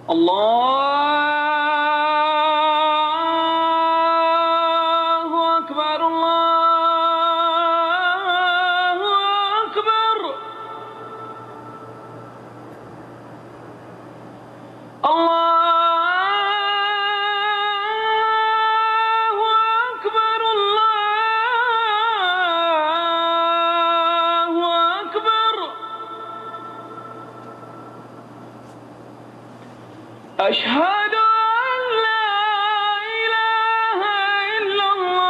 الله أكبر الله أكبر الله أكبر الله أكبر أشهد أن لا إله إلا الله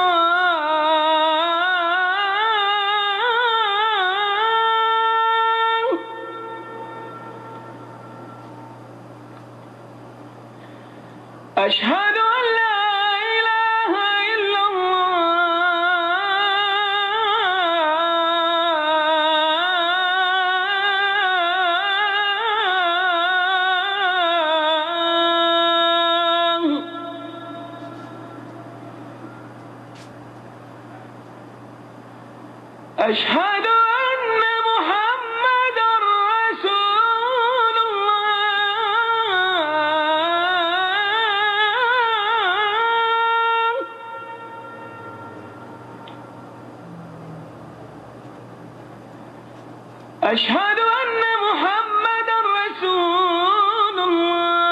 أشهد أن لا إله إلا الله أشهد أن محمدا رسول الله أشهد أن محمدا رسول الله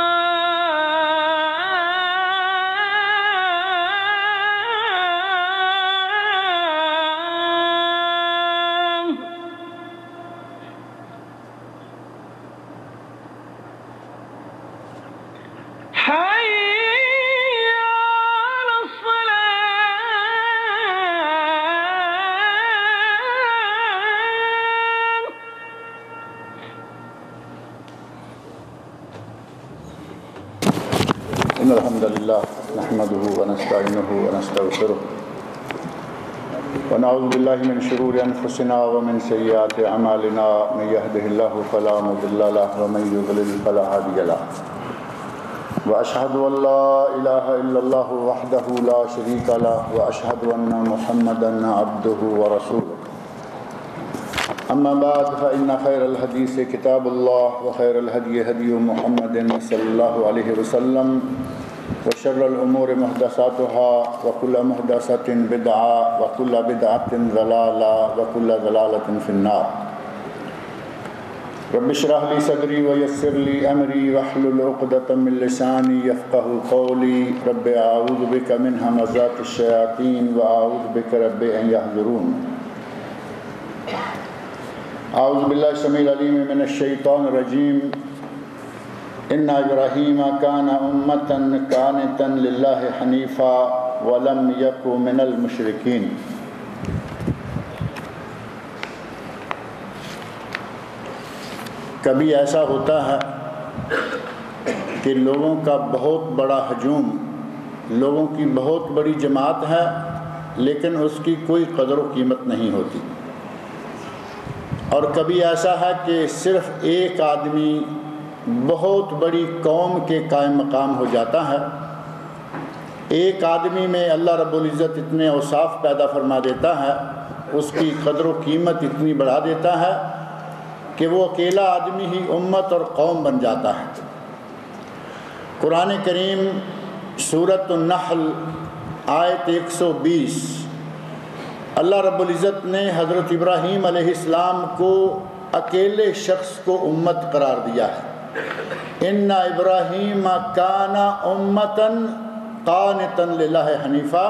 حي على الصلاة إن الحمد لله نحمده ونستعينه ونستغفره ونعوذ بالله من شرور أنفسنا ومن سيئات أعمالنا من يهده الله فلا مضل له ومن يضلل فلا هادي له وأشهد أن لا إله إلا الله وحده لا شريك له وأشهد أن محمدا عبده ورسوله أما بعد فإن خير الحديث كتاب الله وخير الهدي هدي محمد صلى الله عليه وسلم وشر الأمور محدثاتها وكل محدثة بدعة وكل بدعة ضلالة وكل ضلالة في النار رب اشرح لي صدري ويسر لي أمري واحلل عقدة من لساني يفقهوا قولي رب أعوذ بك من همزات الشياطين وأعوذ بك رب أن يحضرون اعوذ باللہ السمیع العلیم من الشیطان الرجیم ان ابراہیم کان امۃ قانتا للہ حنیفا ولم یک من المشرکین۔ کبھی ایسا ہوتا ہے کہ لوگوں کا بہت بڑا ہجوم، لوگوں کی بہت بڑی جماعت ہے لیکن اس کی کوئی قدر و قیمت نہیں ہوتی، اور کبھی ایسا ہے کہ صرف ایک آدمی بہت بڑی قوم کے قائم مقام ہو جاتا ہے۔ ایک آدمی میں اللہ رب العزت اتنے اوصاف پیدا فرما دیتا ہے، اس کی قدر و قیمت اتنی بڑھا دیتا ہے کہ وہ اکیلا آدمی ہی امت اور قوم بن جاتا ہے۔ قرآن کریم سورۃ النحل آیت 120 اللہ رب العزت نے حضرت ابراہیم علیہ السلام کو اکیلے شخص کو امت قرار دیا ہے۔ ان ابراہیم کان امۃ قانتا للہ حنیفا،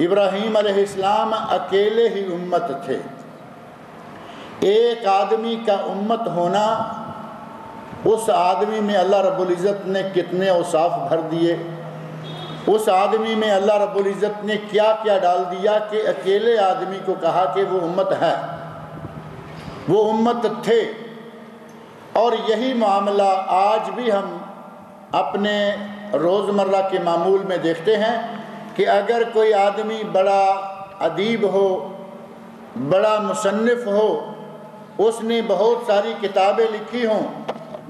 ابراہیم علیہ السلام اکیلے ہی امت تھے۔ ایک آدمی کا امت ہونا، اس آدمی میں اللہ رب العزت نے کتنے اوصاف بھر دیے، اس آدمی میں اللہ رب العزت نے کیا کیا ڈال دیا کہ اکیلے آدمی کو کہا کہ وہ امت ہے، وہ امت تھے۔ اور یہی معاملہ آج بھی ہم اپنے روزمرہ کے معمول میں دیکھتے ہیں کہ اگر کوئی آدمی بڑا ادیب ہو، بڑا مصنف ہو، اس نے بہت ساری کتابیں لکھی ہوں،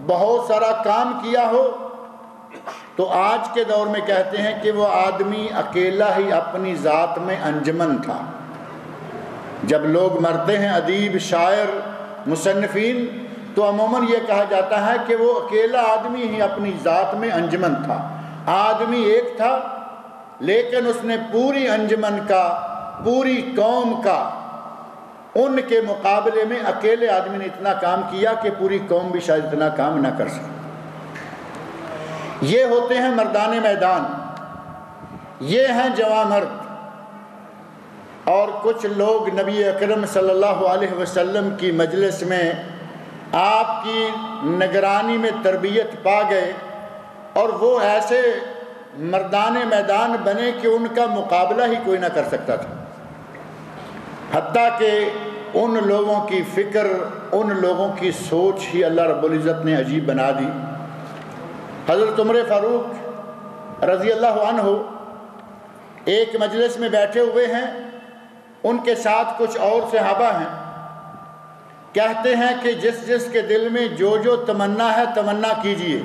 بہت سارا کام کیا ہو، تو آج کے دور میں کہتے ہیں کہ وہ آدمی اکیلا ہی اپنی ذات میں انجمن تھا۔ جب لوگ مرتے ہیں ادیب، شاعر، مصنفین، تو عموماً یہ کہا جاتا ہے کہ وہ اکیلا آدمی ہی اپنی ذات میں انجمن تھا. آدمی ایک تھا لیکن اس نے پوری انجمن کا، پوری قوم کا، ان کے مقابلے میں اکیلے آدمی نے اتنا کام کیا کہ پوری قوم بھی شاید اتنا کام نہ کر سکے. یہ ہوتے ہیں مردان میدان، یہ ہیں جواں مرد. اور کچھ لوگ نبی اکرم صلی اللہ علیہ وسلم کی مجلس میں آپ کی نگرانی میں تربیت پا گئے اور وہ ایسے مردان میدان بنے کہ ان کا مقابلہ ہی کوئی نہ کر سکتا تھا. حتیٰ کہ ان لوگوں کی فکر، ان لوگوں کی سوچ ہی اللہ رب العزت نے عجیب بنا دی. حضرت عمر فاروق رضی اللہ عنہ ایک مجلس میں بیٹھے ہوئے ہیں، ان کے ساتھ کچھ اور صحابہ ہیں. کہتے ہیں کہ جس جس کے دل میں جو جو تمنا ہے تمنا کیجئے،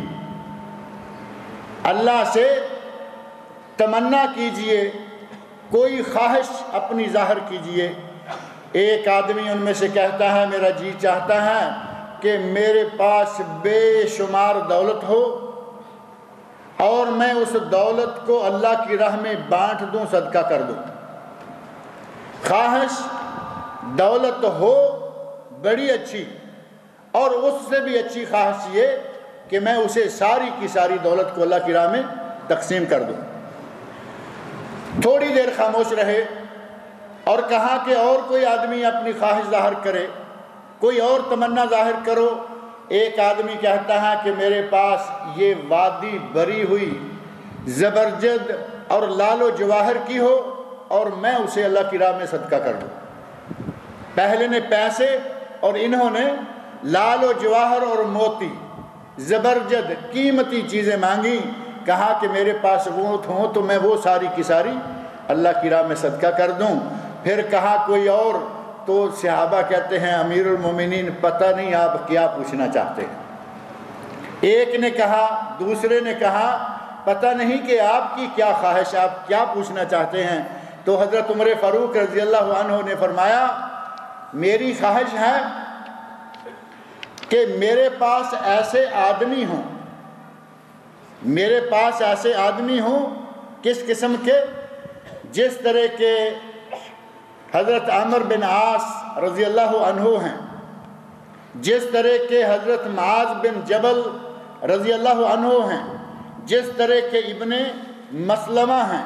اللہ سے تمنا کیجئے، کوئی خواہش اپنی ظاہر کیجئے. ایک آدمی ان میں سے کہتا ہے میرا جی چاہتا ہے کہ میرے پاس بے شمار دولت ہو اور میں اس دولت کو اللہ کی راہ میں بانٹ دوں، صدقہ کر دوں. خواہش دولت ہو بڑی اچھی، اور اس سے بھی اچھی خواہش یہ کہ میں اسے ساری کی ساری دولت کو اللہ کی راہ میں تقسیم کر دوں. تھوڑی دیر خاموش رہے اور کہا کہ اور کوئی آدمی اپنی خواہش ظاہر کرے، کوئی اور تمنا ظاہر کرو. ایک آدمی کہتا ہے کہ میرے پاس یہ وادی بری ہوئی زبرجد اور لال و جواہر کی ہو اور میں اسے اللہ کی راہ میں صدقہ کر دوں. پہلے نے پیسے اور انہوں نے لال و جواہر اور موتی، زبرجد قیمتی چیزیں مانگی. کہا کہ میرے پاس وہ ہوں تو میں وہ ساری کی ساری اللہ کی راہ میں صدقہ کر دوں. پھر کہا کوئی اور، تو صحابہ کہتے ہیں امیر المومنین پتہ نہیں آپ کیا پوچھنا چاہتے ہیں. ایک نے کہا، دوسرے نے کہا پتہ نہیں کہ آپ کی کیا خواہش، آپ کیا پوچھنا چاہتے ہیں. تو حضرت عمر فاروق رضی اللہ عنہ نے فرمایا میری خواہش ہے کہ میرے پاس ایسے آدمی ہوں، میرے پاس ایسے آدمی ہوں. کس قسم کے؟ جس طرح کے حضرت عمر بن عاص رضی اللہ عنہ ہیں، جس طرح کے حضرت معاذ بن جبل رضی اللہ عنہ ہیں، جس طرح کے ابن مسلمہ ہیں.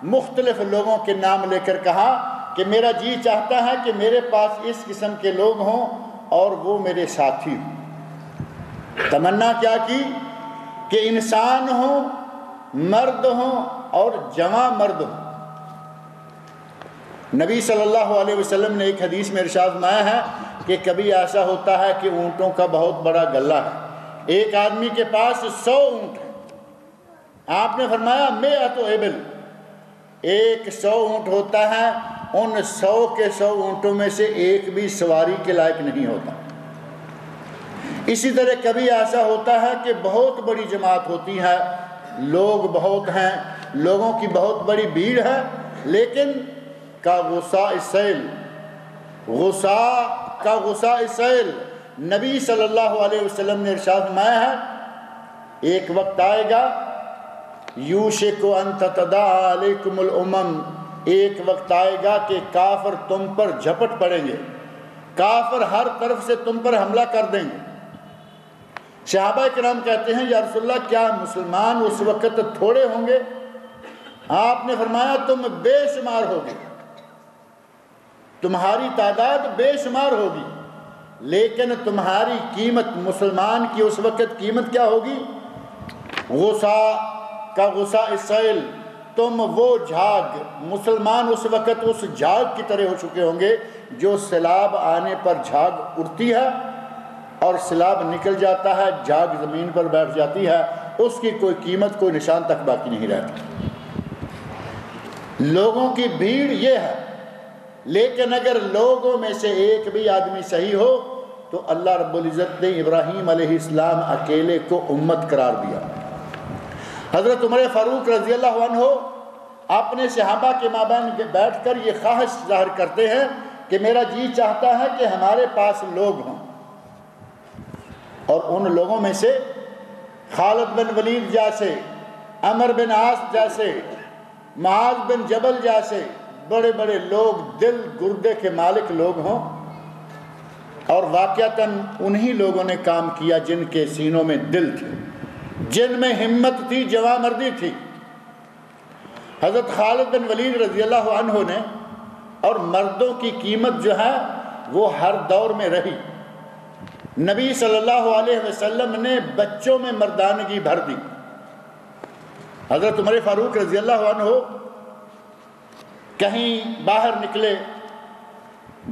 مختلف لوگوں کے نام لے کر کہا کہ میرا جی چاہتا ہے کہ میرے پاس اس قسم کے لوگ ہوں اور وہ میرے ساتھی ہوں. تمنا کیا کی کہ انسان ہوں، مرد ہوں اور جوان مرد ہوں. نبی صلی اللہ علیہ وسلم نے ایک حدیث میں ارشاد فرمایا ہے کہ کبھی ایسا ہوتا ہے کہ اونٹوں کا بہت بڑا غلہ ہے، ایک آدمی کے پاس 100 اونٹ ہیں. آپ نے فرمایا مئۃ ابل، ایک 100 اونٹ ہوتا ہے، ان 100 کے 100 اونٹوں میں سے ایک بھی سواری کے لائق نہیں ہوتا. اسی طرح کبھی ایسا ہوتا ہے کہ بہت بڑی جماعت ہوتی ہے، لوگ بہت ہیں، لوگوں کی بہت بڑی بھیڑ ہے، لیکن کا غصہ السیل، کا غصہ السیل. نبی صلی اللہ علیہ وسلم نے ارشاد فرمایا ہے ایک وقت آئے گا یوشک ان تتداعی علیکم الامم، ایک وقت آئے گا کہ کافر تم پر جھپٹ پڑیں گے، کافر ہر طرف سے تم پر حملہ کر دیں گے. صحابہ کرام کہتے ہیں یا رسول اللہ کیا مسلمان اس وقت تھوڑے ہوں گے؟ آپ نے فرمایا تم بے شمار ہوگے، تمہاری تعداد بے شمار ہوگی، لیکن تمہاری قیمت، مسلمان کی اس وقت قیمت کیا ہوگی؟ غصہ کا غصہ السیل. تم وہ جھاگ، مسلمان اس وقت اس جھاگ کی طرح ہو چکے ہوں گے جو سیلاب آنے پر جھاگ اڑتی ہے اور سیلاب نکل جاتا ہے، جھاگ زمین پر بیٹھ جاتی ہے، اس کی کوئی قیمت، کوئی نشان تک باقی نہیں رہتا. لوگوں کی بھیڑ یہ ہے، لیکن اگر لوگوں میں سے ایک بھی آدمی صحیح ہو تو اللہ رب العزت نے ابراہیم علیہ السلام اکیلے کو امت قرار دیا. حضرت عمر فاروق رضی اللہ عنہ اپنے صحابہ کے مابین بیٹھ کر یہ خواہش ظاہر کرتے ہیں کہ میرا جی چاہتا ہے کہ ہمارے پاس لوگ ہوں. اور ان لوگوں میں سے خالد بن ولید جیسے، عمر بن عاص جیسے، معاذ بن جبل جیسے بڑے بڑے لوگ، دل گردے کے مالک لوگ ہوں، اور واقعتاً انہی لوگوں نے کام کیا جن کے سینوں میں دل تھے، جن میں ہمت تھی، جواں مردی تھی۔ حضرت خالد بن ولید رضی اللہ عنہ نے، اور مردوں کی قیمت جو ہے وہ ہر دور میں رہی، نبی صلی اللہ علیہ وسلم نے بچوں میں مردانگی بھر دی۔ حضرت عمر فاروق رضی اللہ عنہ کہیں باہر نکلے،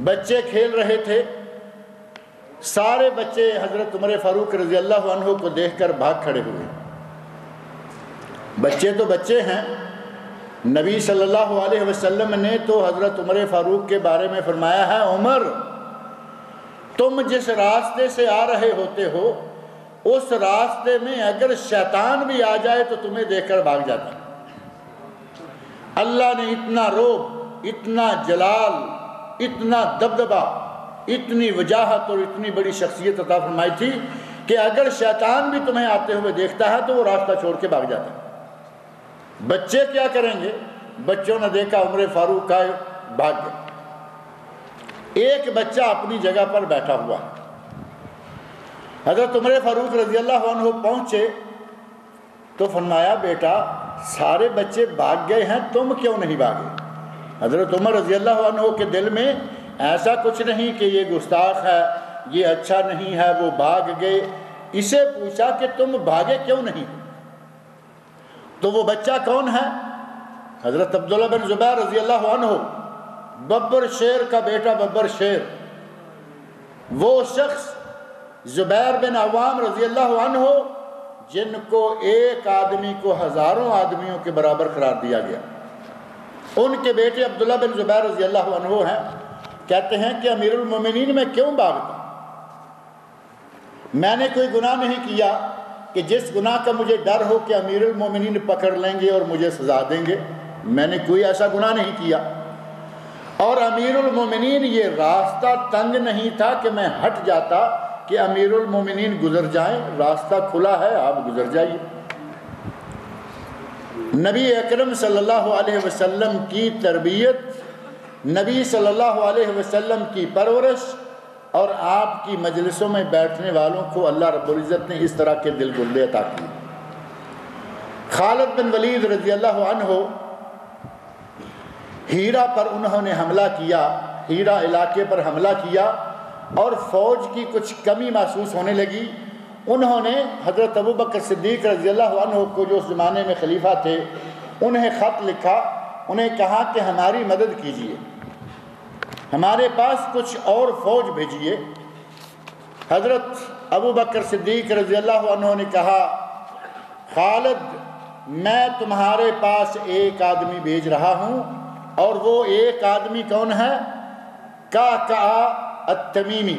بچے کھیل رہے تھے، سارے بچے حضرت عمر فاروق رضی اللہ عنہ کو دیکھ کر بھاگ کھڑے ہوئے۔ بچے تو بچے ہیں، نبی صلی اللہ علیہ وسلم نے تو حضرت عمر فاروق کے بارے میں فرمایا ہے، عمر تم جس راستے سے آ رہے ہوتے ہو اس راستے میں اگر شیطان بھی آ جائے تو تمہیں دیکھ کر بھاگ جاتا۔ اللہ نے اتنا روب، اتنا جلال، اتنا دبدبہ، اتنی وجاہت اور اتنی بڑی شخصیت عطا فرمائی تھی کہ اگر شیطان بھی تمہیں آتے ہوئے دیکھتا ہے تو وہ راستہ چھوڑ کے بھاگ جاتا ہے۔ بچے کیا کریں گے؟ بچوں نے دیکھا عمر فاروق کا، بھاگ گئے۔ ایک بچہ اپنی جگہ پر بیٹھا ہوا، حضرت عمر فاروق رضی اللہ عنہ پہنچے تو فرمایا، بیٹا سارے بچے بھاگ گئے ہیں، تم کیوں نہیں بھاگے؟ حضرت عمر رضی اللہ عنہ کے دل میں ایسا کچھ نہیں کہ یہ گستاخ ہے، یہ اچھا نہیں ہے، وہ بھاگ گئے۔ اسے پوچھا کہ تم بھاگے کیوں نہیں؟ تو وہ بچہ کون ہے؟ حضرت عبداللہ بن زبیر رضی اللہ عنہ، ببر شیر کا بیٹا، ببر شیر، وہ شخص زبیر بن عوام رضی اللہ عنہ جن کو ایک آدمی کو ہزاروں آدمیوں کے برابر قرار دیا گیا، ان کے بیٹے عبداللہ بن زبیر رضی اللہ عنہ ہیں۔ کہتے ہیں کہ امیر المومنین میں کیوں بھاگتا؟ میں نے کوئی گناہ نہیں کیا کہ جس گناہ کا مجھے ڈر ہو کہ امیر المومنین پکڑ لیں گے اور مجھے سزا دیں گے، میں نے کوئی ایسا گناہ نہیں کیا۔ اور امیر المومنین یہ راستہ تنگ نہیں تھا کہ میں ہٹ جاتا کہ امیر المومنین گزر جائیں، راستہ کھلا ہے، آپ گزر جائیے۔ نبی اکرم صلی اللہ علیہ وسلم کی تربیت، نبی صلی اللہ علیہ وسلم کی پرورش، اور آپ کی مجلسوں میں بیٹھنے والوں کو اللہ رب العزت نے اس طرح کے دل گردے عطا کیے۔ خالد بن ولید رضی اللہ عنہ ہیرا پر انہوں نے حملہ کیا، ہیرا علاقے پر حملہ کیا، اور فوج کی کچھ کمی محسوس ہونے لگی۔ انہوں نے حضرت ابوبکر صدیق رضی اللہ عنہ کو، جو اس زمانے میں خلیفہ تھے، انہیں خط لکھا، انہیں کہا کہ ہماری مدد کیجیے، ہمارے پاس کچھ اور فوج بھیجیے۔ حضرت ابوبکر صدیق رضی اللہ عنہ نے کہا، خالد میں تمہارے پاس ایک آدمی بھیج رہا ہوں، اور وہ ایک آدمی کون ہے؟ کعکع التمیمی،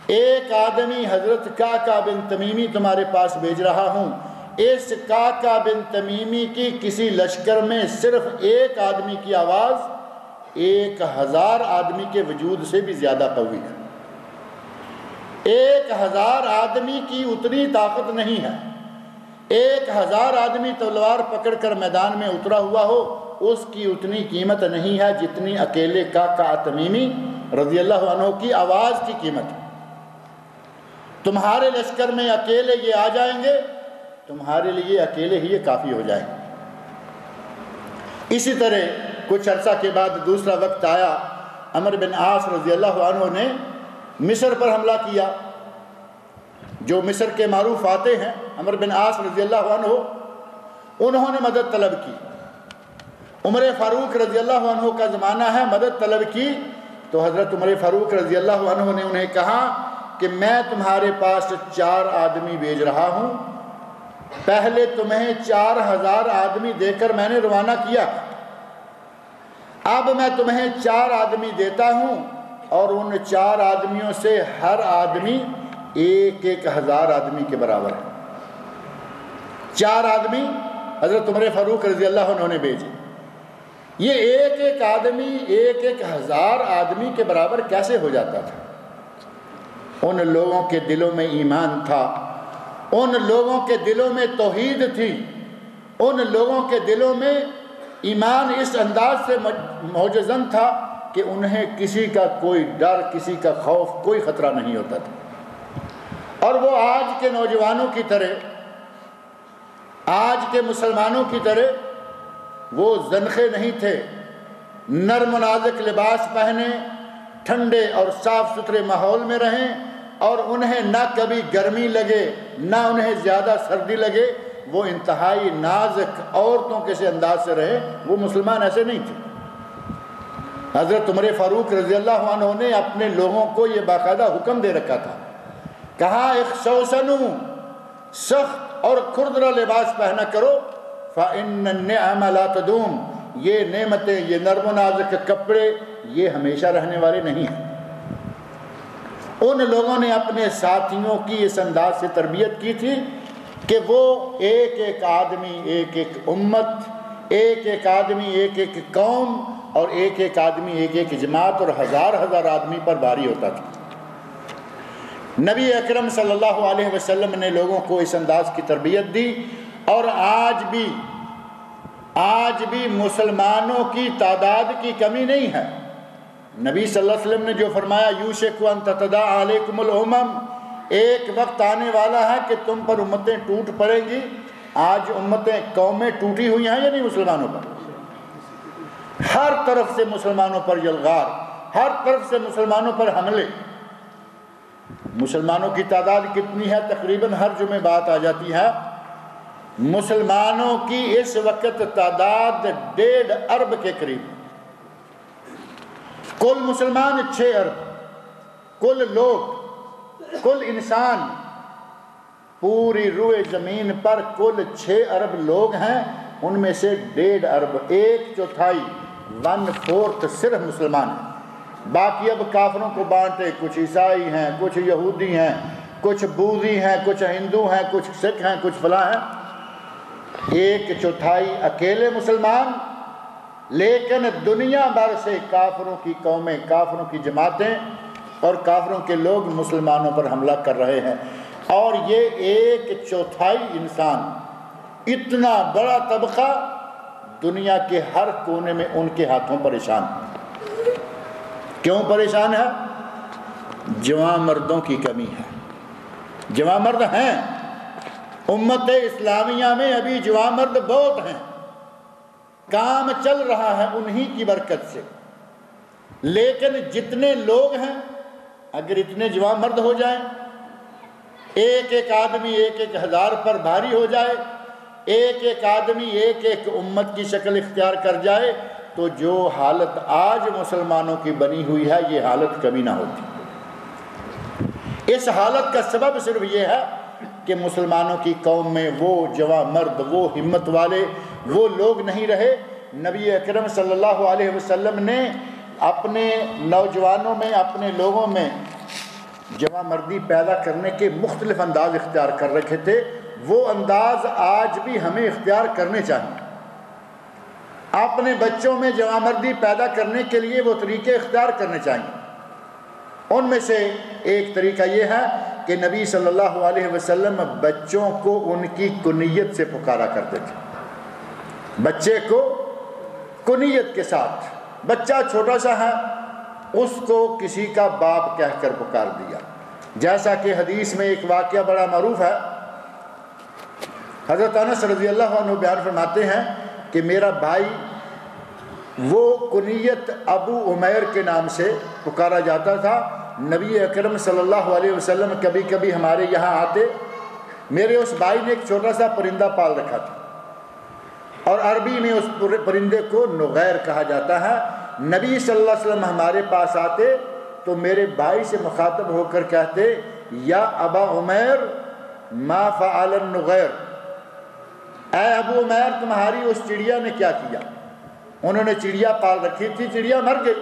ایک آدمی حضرت کعکع بن تمیمی تمہارے پاس بھیج رہا ہوں۔ اس کعکع بن تمیمی کی کسی لشکر میں صرف ایک آدمی کی آواز 1000 آدمی کے وجود سے بھی زیادہ قوی ہے۔ 1000 آدمی کی اتنی طاقت نہیں ہے، 1000 آدمی تلوار پکڑ کر میدان میں اترا ہوا ہو، اس کی اتنی قیمت نہیں ہے جتنی اکیلے کعکع تمیمی رضی اللہ عنہ کی آواز کی قیمت ہے۔ تمہارے لشکر میں اکیلے یہ آ جائیں گے، تمہارے لیے اکیلے ہی یہ کافی ہو جائیں گے۔ اسی طرح کچھ عرصہ کے بعد دوسرا وقت آیا، عمر بن عاص رضی اللہ عنہ نے مصر پر حملہ کیا۔ جو مصر کے معروف فاتح ہیں عمر بن عاص رضی اللہ عنہ، انہوں نے مدد طلب کی۔ عمر فاروق رضی اللہ عنہ کا زمانہ ہے، مدد طلب کی تو حضرت عمر فاروق رضی اللہ عنہ نے انہیں کہا کہ میں تمہارے پاس 4 آدمی بھیج رہا ہوں، پہلے تمہیں 4000 آدمی دے کر میں نے روانہ کیا، اب میں تمہیں 4 آدمی دیتا ہوں، اور ان 4 آدمیوں سے ہر آدمی 1000 آدمی کے برابر ہے۔ 4 آدمی حضرت عمر فاروق رضی اللہ عنہ نے بھیجے۔ یہ ایک آدمی 1000 آدمی کے برابر کیسے ہو جاتا تھا؟ ان لوگوں کے دلوں میں ایمان تھا، ان لوگوں کے دلوں میں توحید تھی، ان لوگوں کے دلوں میں ایمان اس انداز سے موجزن تھا کہ انہیں کسی کا کوئی ڈر، کسی کا خوف، کوئی خطرہ نہیں ہوتا تھا۔ اور وہ آج کے نوجوانوں کی طرح، آج کے مسلمانوں کی طرح وہ زنخے نہیں تھے، نرم و نازک لباس پہنے، ٹھنڈے اور صاف ستھرے ماحول میں رہیں، اور انہیں نہ کبھی گرمی لگے نہ انہیں زیادہ سردی لگے، وہ انتہائی نازک عورتوں کے سے انداز سے رہے۔ وہ مسلمان ایسے نہیں تھے۔ حضرت عمر فاروق رضی اللہ عنہ نے اپنے لوگوں کو یہ باقاعدہ حکم دے رکھا تھا، کہا اخشوشنوا، سخت اور کھردرا لباس پہنا کرو، فإن النعم لا تدوم، یہ نعمتیں، یہ نرم و نازک کپڑے یہ ہمیشہ رہنے والے نہیں ہیں۔ ان لوگوں نے اپنے ساتھیوں کی اس انداز سے تربیت کی تھی کہ وہ ایک ایک آدمی ایک ایک امت، ایک ایک آدمی ایک ایک قوم، اور ایک ایک آدمی ایک ایک جماعت، اور ہزار ہزار آدمی پر بھاری ہوتا تھا۔ نبی اکرم صلی اللہ علیہ وسلم نے لوگوں کو اس انداز کی تربیت دی، اور آج بھی مسلمانوں کی تعداد کی کمی نہیں ہے۔ نبی صلی اللہ علیہ وسلم نے جو فرمایا یوشک ان تتداعی علیکم الامم، ایک وقت آنے والا ہے کہ تم پر امتیں ٹوٹ پڑیں گی۔ آج امتیں، قومیں ٹوٹی ہوئی ہیں یا نہیں مسلمانوں پر؟ ہر طرف سے مسلمانوں پر یلغار، ہر طرف سے مسلمانوں پر حملے۔ مسلمانوں کی تعداد کتنی ہے؟ تقریباً ہر جمعے بات آ جاتی ہے، مسلمانوں کی اس وقت تعداد 1.5 ارب کے قریب، کل مسلمان 6 ارب، کل لوگ، کل انسان پوری روئے زمین پر کل 6 ارب لوگ ہیں، ان میں سے 1.5 ارب، 1/4، 1/4 صرف مسلمان ہیں۔ باقی اب کافروں کو بانٹے، کچھ عیسائی ہیں، کچھ یہودی ہیں، کچھ بوذی ہیں، کچھ ہندو ہیں، کچھ سکھ ہیں، کچھ فلاں ہیں۔ 1/4 اکیلے مسلمان، لیکن دنیا بھر سے کافروں کی قومیں، کافروں کی جماعتیں اور کافروں کے لوگ مسلمانوں پر حملہ کر رہے ہیں۔ اور یہ 1/4 انسان، اتنا بڑا طبقہ دنیا کے ہر کونے میں ان کے ہاتھوں پریشان۔ کیوں پریشان ہے؟ جوان مردوں کی کمی ہے۔ جوان مرد ہیں، امت اسلامیہ میں ابھی جوان مرد بہت ہیں، کام چل رہا ہے انہی کی برکت سے، لیکن جتنے لوگ ہیں اگر اتنے جوان مرد ہو جائیں، ایک ایک آدمی ایک ایک ہزار پر بھاری ہو جائے، ایک ایک آدمی ایک ایک امت کی شکل اختیار کر جائے، تو جو حالت آج مسلمانوں کی بنی ہوئی ہے یہ حالت کبھی نہ ہوتی۔ اس حالت کا سبب صرف یہ ہے کہ مسلمانوں کی قوم میں وہ جوان مرد، وہ ہمت والے، وہ لوگ نہیں رہے۔ نبی اکرم صلی اللہ علیہ وسلم نے اپنے نوجوانوں میں، اپنے لوگوں میں جوان مردی پیدا کرنے کے مختلف انداز اختیار کر رکھے تھے۔ وہ انداز آج بھی ہمیں اختیار کرنے چاہیے۔ اپنے بچوں میں جوان مردی پیدا کرنے کے لیے وہ طریقے اختیار کرنے چاہیے۔ ان میں سے ایک طریقہ یہ ہے کہ نبی صلی اللہ علیہ وسلم بچوں کو ان کی کنیت سے پکارا کرتے تھے۔ بچے کو کنیت کے ساتھ، بچہ چھوٹا سا ہے، اس کو کسی کا باپ کہہ کر پکار دیا۔ جیسا کہ حدیث میں ایک واقعہ بڑا معروف ہے، حضرت انس رضی اللہ عنہ بیان فرماتے ہیں کہ میرا بھائی، وہ کنیت ابو عمیر کے نام سے پکارا جاتا تھا۔ نبی اکرم صلی اللہ علیہ وسلم کبھی کبھی ہمارے یہاں آتے، میرے اس بھائی نے ایک چھوٹا سا پرندہ پال رکھا تھا، اور عربی میں اس پرندے کو نغیر کہا جاتا ہے۔ نبی صلی اللہ علیہ وسلم ہمارے پاس آتے تو میرے بھائی سے مخاطب ہو کر کہتے، یا ابا عمیر ما فعل النغیر، اے ابو عمیر تمہاری اس چڑیا نے کیا کیا؟ انہوں نے چڑیا پال رکھی تھی، چڑیا مر گئی۔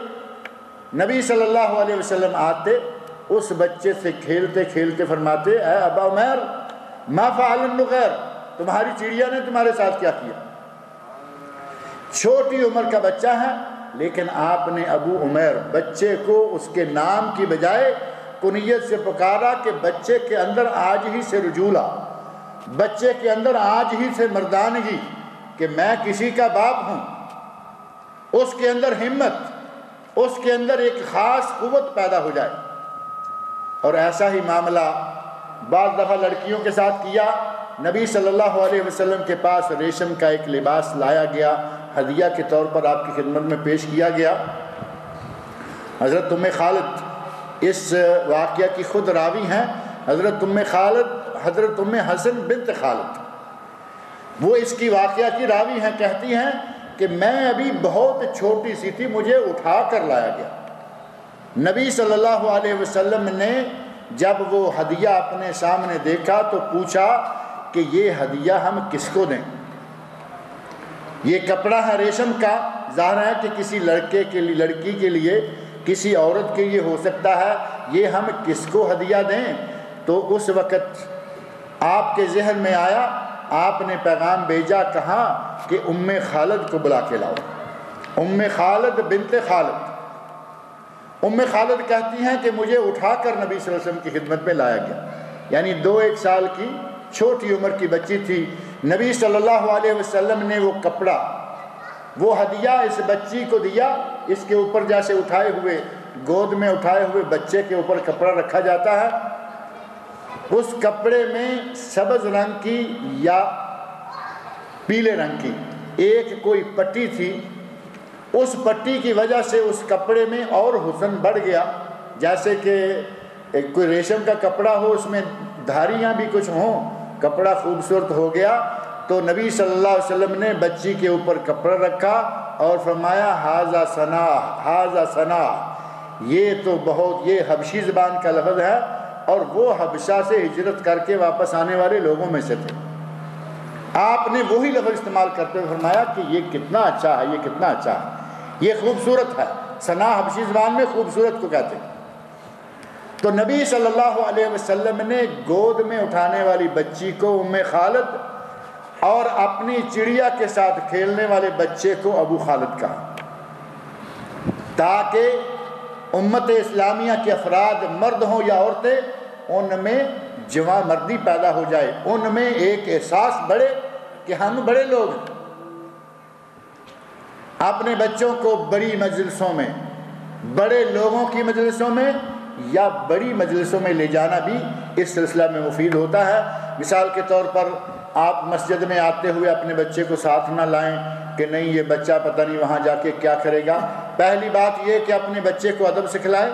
نبی صلی اللہ علیہ وسلم آتے، اس بچے سے کھیلتے کھیلتے فرماتے، اے ابا عمیر ما فعل النغیر، تمہاری چڑیا نے تمہارے ساتھ کیا کیا؟ چھوٹی عمر کا بچہ ہے، لیکن آپ نے ابو عمیر، بچے کو اس کے نام کی بجائے کنیت سے پکارا کہ بچے کے اندر آج ہی سے رجولہ، بچے کے اندر آج ہی سے مردانگی کہ میں کسی کا باپ ہوں، اس کے اندر ہمت، اس کے اندر ایک خاص قوت پیدا ہو جائے۔ اور ایسا ہی معاملہ بعض دفعہ لڑکیوں کے ساتھ کیا۔ نبی صلی اللہ علیہ وسلم کے پاس ریشم کا ایک لباس لایا گیا، ہدیہ کے طور پر آپ کی خدمت میں پیش کیا گیا۔ حضرت ام خالد اس واقعہ کی خود راوی ہیں، حضرت ام خالد حضرت ام حسن بنت خالد، وہ اس کی واقعہ کی راوی ہیں، کہتی ہیں کہ میں ابھی بہت چھوٹی سی تھی، مجھے اٹھا کر لایا گیا۔ نبی صلی اللہ علیہ وسلم نے جب وہ ہدیہ اپنے سامنے دیکھا تو پوچھا کہ یہ ہدیہ ہم کس کو دیں؟ یہ کپڑا ہے ریشم کا، ظاہر ہے کہ کسی لڑکے کے لیے، لڑکی کے لیے، کسی عورت کے لیے ہو سکتا ہے، یہ ہم کس کو ہدیہ دیں؟ تو اس وقت آپ کے ذہن میں آیا، آپ نے پیغام بھیجا، کہا کہ ام خالد کو بلا کے لاؤ، ام خالد بنت خالد۔ ام خالد کہتی ہیں کہ مجھے اٹھا کر نبی صلی اللہ علیہ وسلم کی خدمت میں لایا گیا، یعنی 2-1 سال کی چھوٹی عمر کی بچی تھی۔ نبی صلی اللہ علیہ وسلم نے وہ کپڑا، وہ ہدیہ اس بچی کو دیا۔ اس کے اوپر جیسے اٹھائے ہوئے، گود میں اٹھائے ہوئے بچے کے اوپر کپڑا رکھا جاتا ہے، اس کپڑے میں سبز رنگ کی یا پیلے رنگ کی ایک کوئی پٹی تھی۔ اس پٹی کی وجہ سے اس کپڑے میں اور حسن بڑھ گیا، جیسے کہ ایک کوئی ریشم کا کپڑا ہو، اس میں دھاریاں بھی کچھ ہوں، کپڑا خوبصورت ہو گیا۔ تو نبی صلی اللہ علیہ وسلم نے بچی کے اوپر کپڑا رکھا اور فرمایا ہاذا ثنا، ہاذا ثنا، یہ تو بہت، یہ حبشی زبان کا لفظ ہے، اور وہ حبشہ سے ہجرت کر کے واپس آنے والے لوگوں میں سے تھے۔ آپ نے وہی لفظ استعمال کرتے ہوئے فرمایا کہ یہ کتنا اچھا ہے، یہ کتنا اچھا ہے، یہ خوبصورت ہے۔ ثنا حبشی زبان میں خوبصورت کو کہتے ہیں۔ تو نبی صلی اللہ علیہ وسلم نے گود میں اٹھانے والی بچی کو ام خالد اور اپنی چڑیا کے ساتھ کھیلنے والے بچے کو ابو خالد کہا، تاکہ امت اسلامیہ کے افراد، مرد ہوں یا عورتیں، ان میں جواں مردی پیدا ہو جائے، ان میں ایک احساس بڑھے کہ ہم بڑے لوگ ہیں۔ اپنے بچوں کو بڑی مجلسوں میں، بڑے لوگوں کی مجلسوں میں یا بڑی مجلسوں میں لے جانا بھی اس سلسلہ میں مفید ہوتا ہے۔ مثال کے طور پر آپ مسجد میں آتے ہوئے اپنے بچے کو ساتھ نہ لائیں کہ نہیں یہ بچہ پتہ نہیں وہاں جا کے کیا کرے گا۔ پہلی بات یہ کہ اپنے بچے کو ادب سکھلائیں،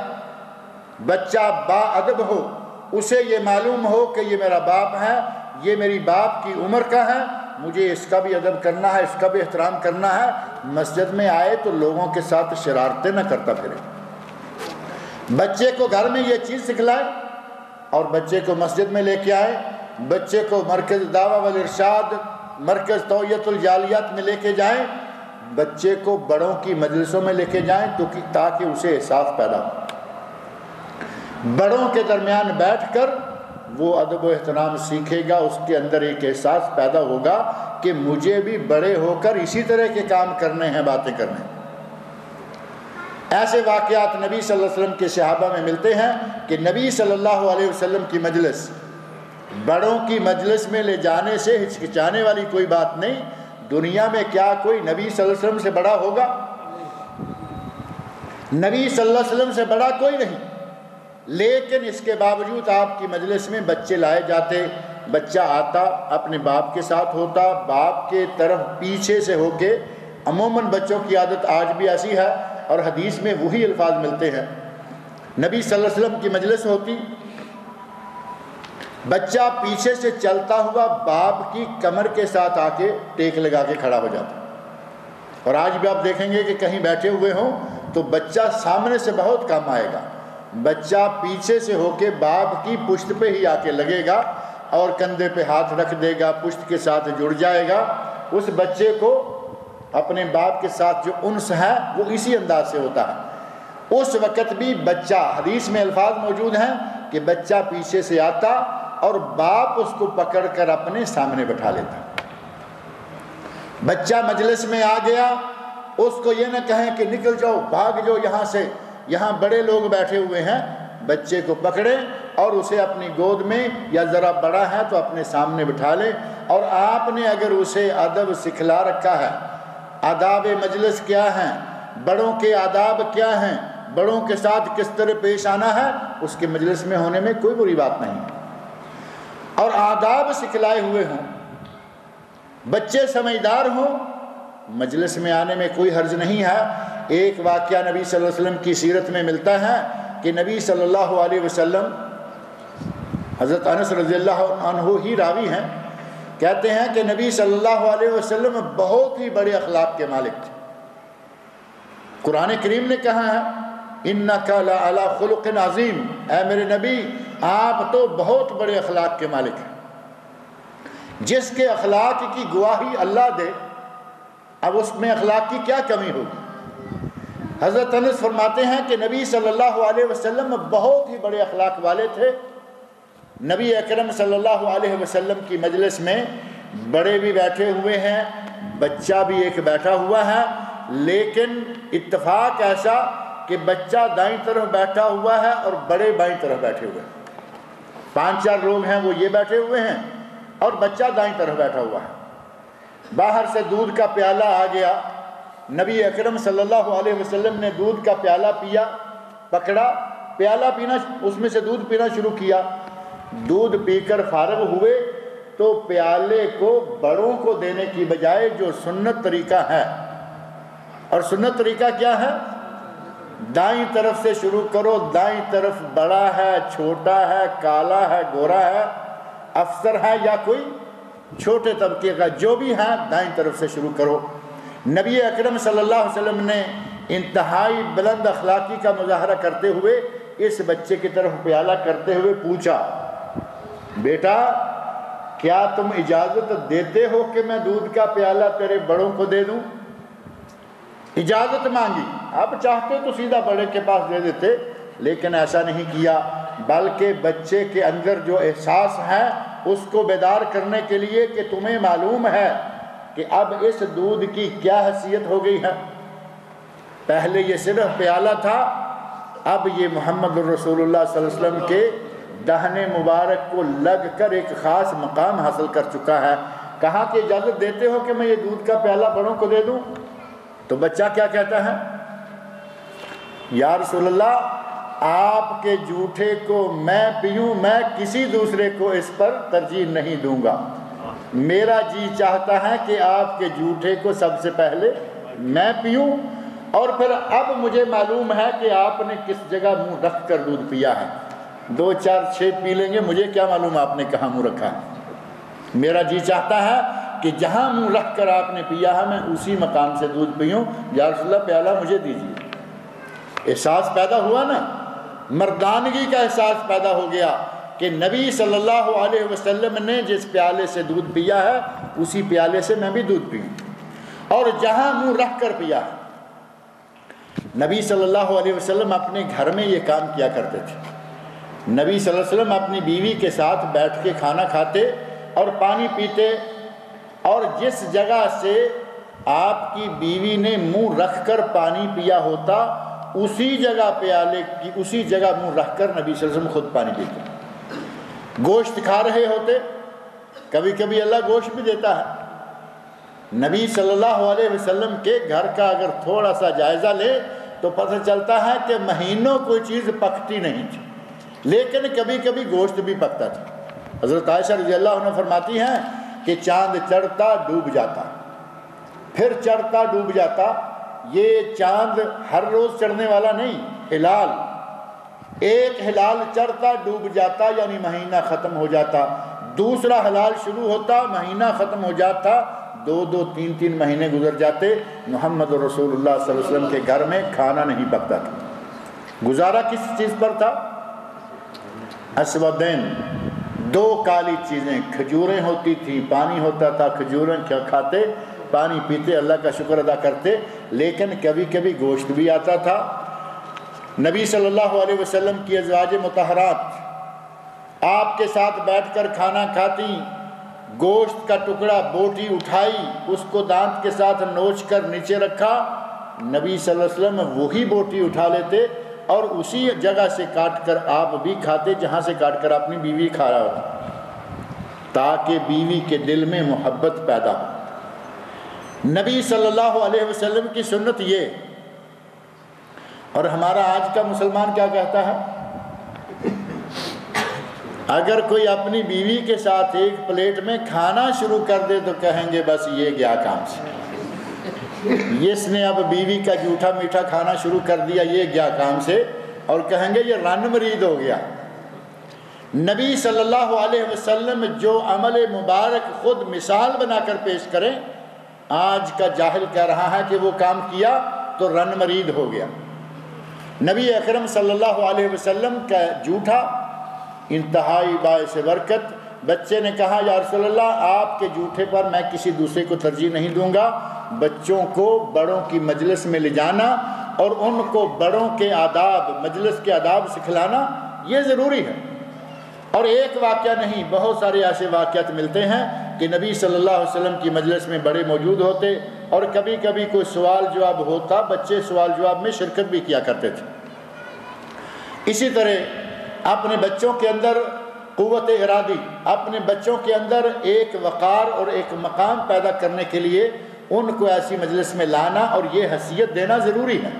بچہ با ادب ہو، اسے یہ معلوم ہو کہ یہ میرا باپ ہے، یہ میری باپ کی عمر کا ہے، مجھے اس کا بھی ادب کرنا ہے، اس کا بھی احترام کرنا ہے۔ مسجد میں آئے تو لوگوں کے ساتھ شرارتیں نہ کرتا پھرے۔ بچے کو گھر میں یہ چیز سکھلائیں اور بچے کو مسجد میں لے کے آئیں، بچے کو مرکز دعویٰ والارشاد، مرکز توعیت الجالیات میں لے کے جائیں، بچے کو بڑوں کی مجلسوں میں لے کے جائیں تاکہ اسے احساس پیدا ہو۔ بڑوں کے درمیان بیٹھ کر وہ ادب و احترام سیکھے گا، اس کے اندر ایک احساس پیدا ہوگا کہ مجھے بھی بڑے ہو کر اسی طرح کے کام کرنے ہیں، باتیں کرنے ہیں۔ ایسے واقعات نبی صلی اللہ علیہ وسلم کے صحابہ میں ملتے ہیں کہ نبی صلی اللہ علیہ وسلم کی مجلس، بڑوں کی مجلس میں لے جانے سے ہچکچانے والی کوئی بات نہیں۔ دنیا میں کیا کوئی نبی صلی اللہ علیہ وسلم سے بڑا ہوگا؟ نبی صلی اللہ علیہ وسلم سے بڑا کوئی نہیں، لیکن اس کے باوجود آپ کی مجلس میں بچے لائے جاتے، بچہ آتا اپنے باپ کے ساتھ ہوتا، باپ کے طرف پیچھے سے ہو کے، عموماً بچوں کی عادت آج بھی ایسی ہے اور حدیث میں وہی الفاظ ملتے ہیں۔ نبی صلی اللہ علیہ وسلم کی مجلس ہوتی، بچہ پیچھے سے چلتا ہوا باپ کی کمر کے ساتھ آ کے ٹیک لگا کے کھڑا ہو جاتا۔ اور آج بھی آپ دیکھیں گے کہ کہیں بیٹھے ہوئے ہوں تو بچہ سامنے سے بہت کم آئے گا، بچہ پیچھے سے ہو کے باپ کی پشت پہ ہی آ کے لگے گا اور کندھے پہ ہاتھ رکھ دے گا، پشت کے ساتھ جڑ جائے گا۔ اس بچے کو اپنے باپ کے ساتھ جو انس ہے وہ اسی انداز سے ہوتا ہے۔ اس وقت بھی بچہ، حدیث میں الفاظ موجود ہیں کہ بچہ پیچھے سے آتا اور باپ اس کو پکڑ کر اپنے سامنے بٹھا لیتا۔ بچہ مجلس میں آ گیا، اس کو یہ نہ کہیں کہ نکل جاؤ، بھاگ جاؤ یہاں سے، یہاں بڑے لوگ بیٹھے ہوئے ہیں، بچے کو پکڑیں اور اسے اپنی گود میں یا ذرا بڑا ہے تو اپنے سامنے بٹھا لیں، اور آپ نے اگر اسے ادب سکھلا رکھا ہے، آداب مجلس کیا ہیں، بڑوں کے آداب کیا ہیں، بڑوں کے ساتھ کس طرح پیش آنا ہے، اس کے مجلس میں ہونے میں کوئی بری بات نہیں، اور آداب سکھلائے ہوئے ہوں، بچے سمجھدار ہوں، مجلس میں آنے میں کوئی حرج نہیں ہے۔ ایک واقعہ نبی صلی اللہ علیہ وسلم کی سیرت میں ملتا ہے کہ نبی صلی اللہ علیہ وسلم، حضرت انس رضی اللہ عنہ ہی راوی ہیں، کہتے ہیں کہ نبی صلی اللہ علیہ وسلم بہت ہی بڑے اخلاق کے مالک تھے۔ قرآن کریم نے کہا ہے اِنَّكَ لَعَلَىٰ خُلُقٍ عَظِيمٍ، اے میرے نبی آپ تو بہت بڑے اخلاق کے مالک ہیں۔ جس کے اخلاق کی گواہی اللہ دے، اب اس میں اخلاق کی کیا کمی ہوگی؟ حضرت انس فرماتے ہیں کہ نبی صلی اللہ علیہ وسلم بہت ہی بڑے اخلاق والے تھے۔ نبی اکرم صلی اللہ علیہ وسلم کی مجلس میں بڑے بھی بیٹھے ہوئے ہیں، بچہ بھی ایک بیٹھا ہوا ہے، لیکن اتفاق ایسا کہ بچہ دائیں طرف بیٹھا ہوا ہے اور بڑے بائیں طرف بیٹھے ہوئے ہیں۔ 5-4 لوگ ہیں، وہ یہ بیٹھے ہوئے ہیں اور بچہ دائیں طرف بیٹھا ہوا ہے۔ باہر سے دودھ کا پیالہ آ گیا، نبی اکرم صلی اللہ علیہ وسلم نے دودھ کا پیالہ پیا، پکڑا پیالہ پینا، اس میں سے دودھ پینا شروع کیا۔ دودھ پی کر فارغ ہوئے تو پیالے کو بڑوں کو دینے کی بجائے جو سنت طریقہ ہے، اور سنت طریقہ کیا ہے؟ دائیں طرف سے شروع کرو، دائیں طرف بڑا ہے، چھوٹا ہے، کالا ہے، گورا ہے، افسر ہے یا کوئی چھوٹے طبقے کا، جو بھی ہے دائیں طرف سے شروع کرو۔ نبی اکرم صلی اللہ علیہ وسلم نے انتہائی بلند اخلاقی کا مظاہرہ کرتے ہوئے اس بچے کی طرف پیالہ کرتے ہوئے پوچھا، بیٹا کیا تم اجازت دیتے ہو کہ میں دودھ کا پیالہ تیرے بڑوں کو دے دوں؟ اجازت مانگی، اب چاہتے تو سیدھا بڑے کے پاس دے دیتے، لیکن ایسا نہیں کیا، بلکہ بچے کے اندر جو احساس ہے اس کو بیدار کرنے کے لیے کہ تمہیں معلوم ہے کہ اب اس دودھ کی کیا حیثیت ہو گئی ہے۔ پہلے یہ صرف پیالہ تھا، اب یہ محمد الرسول اللہ صلی اللہ علیہ وسلم کے دہنے مبارک کو لگ کر ایک خاص مقام حاصل کر چکا ہے۔ کہا کہ اجازت دیتے ہو کہ میں یہ دودھ کا پیالہ بڑوں کو دے دوں؟ تو بچہ کیا کہتا ہے؟ یا رسول اللہ آپ کے جوٹھے کو میں پیوں، میں کسی دوسرے کو اس پر ترجیح نہیں دوں گا، میرا جی چاہتا ہے کہ آپ کے جوٹھے کو سب سے پہلے میں پیوں، اور پھر اب مجھے معلوم ہے کہ آپ نے کس جگہ منہ رکھ کر دودھ پیا ہے۔ 2-4-6 پی لیں گے، مجھے کیا معلوم آپ نے کہاں منہ رکھا ہے، میرا جی چاہتا ہے کہ جہاں منہ رکھ کر آپ نے پیا ہے میں اسی مقام سے دودھ پیوں، یا رسول اللہ پیالہ مجھے دیجیے۔ احساس پیدا ہوا نا، مردانگی کا احساس پیدا ہو گیا کہ نبی صلی اللہ علیہ وسلم نے جس پیالے سے دودھ پیا ہے اسی پیالے سے میں بھی دودھ پیوں، اور جہاں منہ رکھ کر پیا ہے۔ نبی صلی اللہ علیہ وسلم اپنے گھر میں یہ کام کیا کرتے تھے۔ نبی صلی اللہ علیہ وسلم اپنی بیوی کے ساتھ بیٹھ کے کھانا کھاتے اور پانی پیتے، اور جس جگہ سے آپ کی بیوی نے منہ رکھ کر پانی پیا ہوتا اسی جگہ پیالے کی اسی جگہ منہ رکھ کر نبی صلی اللہ علیہ وسلم خود پانی پیتے۔ گوشت کھا رہے ہوتے، کبھی کبھی اللہ گوشت بھی دیتا ہے، نبی صلی اللہ علیہ وسلم کے گھر کا اگر تھوڑا سا جائزہ لے تو پتہ چلتا ہے کہ مہینوں کوئی چیز پکتی نہیں تھی، لیکن کبھی کبھی گوشت بھی پکتا تھا۔ حضرت عائشہ رضی اللہ عنہ فرماتی ہیں کہ چاند چڑھتا ڈوب جاتا، پھر چڑھتا ڈوب جاتا۔ یہ چاند ہر روز چڑھنے والا نہیں، ہلال، ایک ہلال چڑھتا ڈوب جاتا یعنی مہینہ ختم ہو جاتا، دوسرا ہلال شروع ہوتا مہینہ ختم ہو جاتا، 2-2 3-3 مہینے گزر جاتے، محمد رسول اللہ صلی اللہ علیہ وسلم کے گھر میں کھانا نہیں پکتا تھا۔ گزارا کس چیز پر تھا؟ اسودین، 2 کالی چیزیں، کھجوریں ہوتی تھی، پانی ہوتا تھا، کھجوریں کھاتے، پانی پیتے، اللہ کا شکر ادا کرتے، لیکن کبھی کبھی گوشت بھی آتا تھا۔ نبی صلی اللہ علیہ وسلم کی ازواج مطہرات آپ کے ساتھ بیٹھ کر کھانا کھاتی، گوشت کا ٹکڑا بوٹی اٹھائی، اس کو دانت کے ساتھ نوچ کر نیچے رکھا، نبی صلی اللہ علیہ وسلم وہی بوٹی اٹھا لیتے اور اسی جگہ سے کاٹ کر آپ بھی کھاتے جہاں سے کاٹ کر اپنی بیوی کھا رہا ہوتا، تاکہ بیوی کے دل میں محبت پیدا ہو۔ نبی صلی اللہ علیہ وسلم کی سنت یہ، اور ہمارا آج کا مسلمان کیا کہتا ہے؟ اگر کوئی اپنی بیوی کے ساتھ ایک پلیٹ میں کھانا شروع کر دے تو کہیں گے بس یہ گیا کام سے، اس نے اب بیوی کا جھوٹا میٹھا کھانا شروع کر دیا، یہ گیا کام سے، اور کہیں گے یہ رن مرید ہو گیا۔ نبی صلی اللہ علیہ وسلم جو عمل مبارک خود مثال بنا کر پیش کریں، آج کا جاہل کہہ رہا ہے کہ وہ کام کیا تو رن مرید ہو گیا۔ نبی اکرم صلی اللہ علیہ وسلم کا جھوٹا انتہائی باعث برکت۔ بچے نے کہا یا رسول اللہ آپ کے جھوٹے پر میں کسی دوسرے کو ترجیح نہیں دوں گا، بچوں کو بڑوں کی مجلس میں لے جانا اور ان کو بڑوں کے آداب، مجلس کے آداب سکھلانا یہ ضروری ہے۔ اور ایک واقعہ نہیں، بہت سارے ایسے واقعات ملتے ہیں کہ نبی صلی اللہ علیہ وسلم کی مجلس میں بڑے موجود ہوتے، اور کبھی کبھی کوئی سوال جواب ہوتا، بچے سوال جواب میں شرکت بھی کیا کرتے تھے۔ اسی طرح اپنے بچوں کے اندر قوت ارادی، اپنے بچوں کے اندر ایک وقار اور ایک مقام پیدا کرنے کے لیے ان کو ایسی مجلس میں لانا اور یہ حیثیت دینا ضروری ہے۔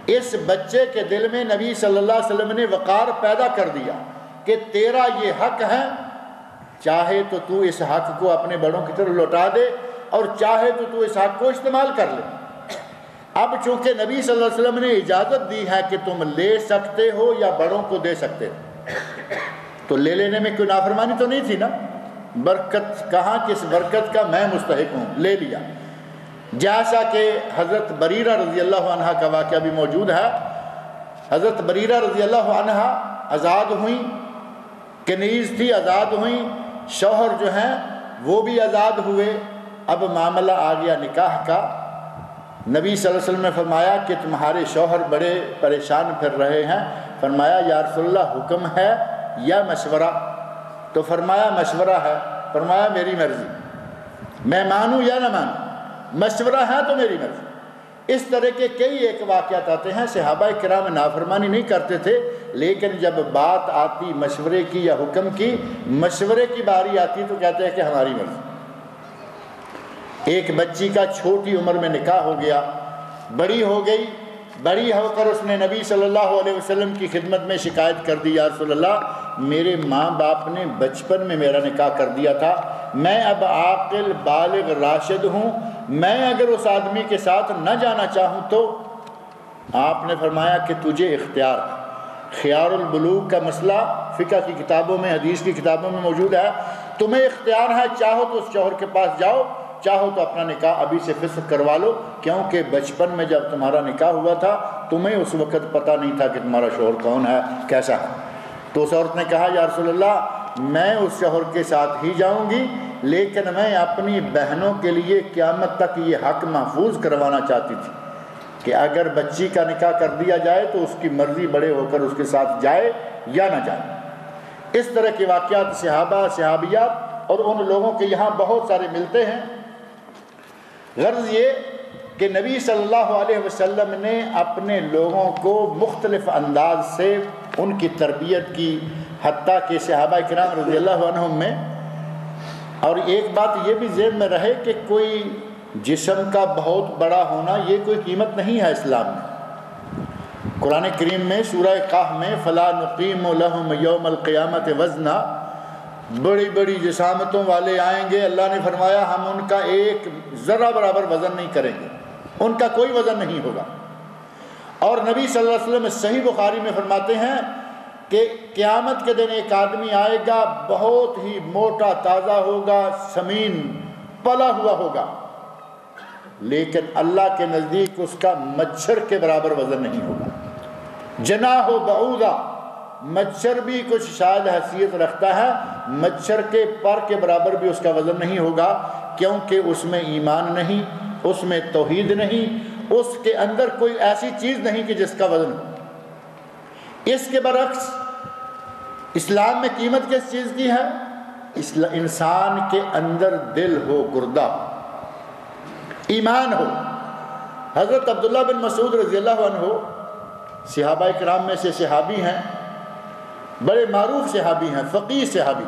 اس بچے کے دل میں نبی صلی اللہ علیہ وسلم نے وقار پیدا کر دیا کہ تیرا یہ حق ہے، چاہے تو تو اس حق کو اپنے بڑوں کی طرف لوٹا دے اور چاہے تو اس حق کو استعمال کر لے۔ اب چونکہ نبی صلی اللہ علیہ وسلم نے اجازت دی ہے کہ تم لے سکتے ہو یا بڑوں کو دے سکتے ہو، تو لے لینے میں کوئی نافرمانی تو نہیں تھی نا۔ برکت کہاں، کس برکت کا میں مستحق ہوں، لے لیا۔ جیسا کہ حضرت بریرہ رضی اللہ عنہ کا واقعہ بھی موجود ہے۔ حضرت بریرہ رضی اللہ عنہ آزاد ہوئیں، کنیز تھی، آزاد ہوئیں، شوہر جو ہیں وہ بھی آزاد ہوئے۔ اب معاملہ آ گیا نکاح کا۔ نبی صلی اللہ علیہ وسلم نے فرمایا کہ تمہارے شوہر بڑے پریشان پھر رہے ہیں۔ فرمایا یا رسول اللہ حکم ہے یا مشورہ؟ تو فرمایا مشورہ ہے۔ فرمایا میری مرضی، میں مانوں یا نہ مانوں، مشورہ ہے تو میری مرضی۔ اس طرح کے کئی ایک واقعات آتے ہیں۔ صحابہ کرام نافرمانی نہیں کرتے تھے، لیکن جب بات آتی مشورے کی یا حکم کی، مشورے کی باری آتی تو کہتے ہیں کہ ہماری مرضی۔ ایک بچی کا چھوٹی عمر میں نکاح ہو گیا، بڑی ہو گئی، بڑی ہو کر اس نے نبی صلی اللہ علیہ وسلم کی خدمت میں شکایت کر دی، یا رسول اللہ میرے ماں باپ نے بچپن میں میرا نکاح کر دیا تھا، میں اب عاقل بالغ راشد ہوں، میں اگر اس آدمی کے ساتھ نہ جانا چاہوں تو؟ آپ نے فرمایا کہ تجھے اختیار ہے۔ خیار البلوغ کا مسئلہ فقہ کی کتابوں میں، حدیث کی کتابوں میں موجود ہے۔ تمہیں اختیار ہے، چاہو تو اس شوہر کے پاس جاؤ، چاہو تو اپنا نکاح ابھی سے فسخ کروا لو، کیونکہ بچپن میں جب تمہارا نکاح ہوا تھا تمہیں اس وقت پتہ نہیں تھا کہ تمہارا شوہر کون ہے، کیسا ہے۔ تو اس عورت نے کہا یا رسول اللہ میں اس شوہر کے ساتھ ہی جاؤں گی، لیکن میں اپنی بہنوں کے لیے قیامت تک یہ حق محفوظ کروانا چاہتی تھی کہ اگر بچی کا نکاح کر دیا جائے تو اس کی مرضی بڑے ہو کر اس کے ساتھ جائے یا نہ جائے۔ اس طرح کے واقعات صحابہ، صحابیات اور ان لوگوں کے یہاں بہت سارے ملتے ہیں۔ غرض یہ کہ نبی صلی اللہ علیہ وسلم نے اپنے لوگوں کو مختلف انداز سے ان کی تربیت کی، حتیٰ کہ صحابہ کرام رضی اللہ عنہم میں۔ اور ایک بات یہ بھی ذہن میں رہے کہ کوئی جسم کا بہت بڑا ہونا یہ کوئی قیمت نہیں ہے اسلام میں۔ قرآن کریم میں سورہ قاف میں فَلَا نُقِيمُ لَهُمْ يَوْمَ الْقِيَامَةِ وَزْنًا، بڑی بڑی جسامتوں والے آئیں گے، اللہ نے فرمایا ہم ان کا ایک ذرہ برابر وزن نہیں کریں گے، ان کا کوئی وزن نہیں ہوگا۔ اور نبی صلی اللہ علیہ وسلم صحیح بخاری میں فرماتے ہیں کہ قیامت کے دن ایک آدمی آئے گا، بہت ہی موٹا تازہ ہوگا، سمین پلا ہوا ہوگا، لیکن اللہ کے نزدیک اس کا مچھر کے برابر وزن نہیں ہوگا۔ جناح بعوضہ، مچھر بھی کچھ شاید حیثیت رکھتا ہے، مچھر کے پر کے برابر بھی اس کا وزن نہیں ہوگا، کیونکہ اس میں ایمان نہیں، اس میں توحید نہیں، اس کے اندر کوئی ایسی چیز نہیں کہ جس کا وزن ہو۔ اس کے برعکس اسلام میں قیمت کس چیز کی ہے؟ انسان کے اندر دل ہو، گردہ ایمان ہو۔ حضرت عبداللہ بن مسعود رضی اللہ عنہ صحابہ کرام میں سے صحابی ہیں، بڑے معروف صحابی ہیں، فقیہ صحابی۔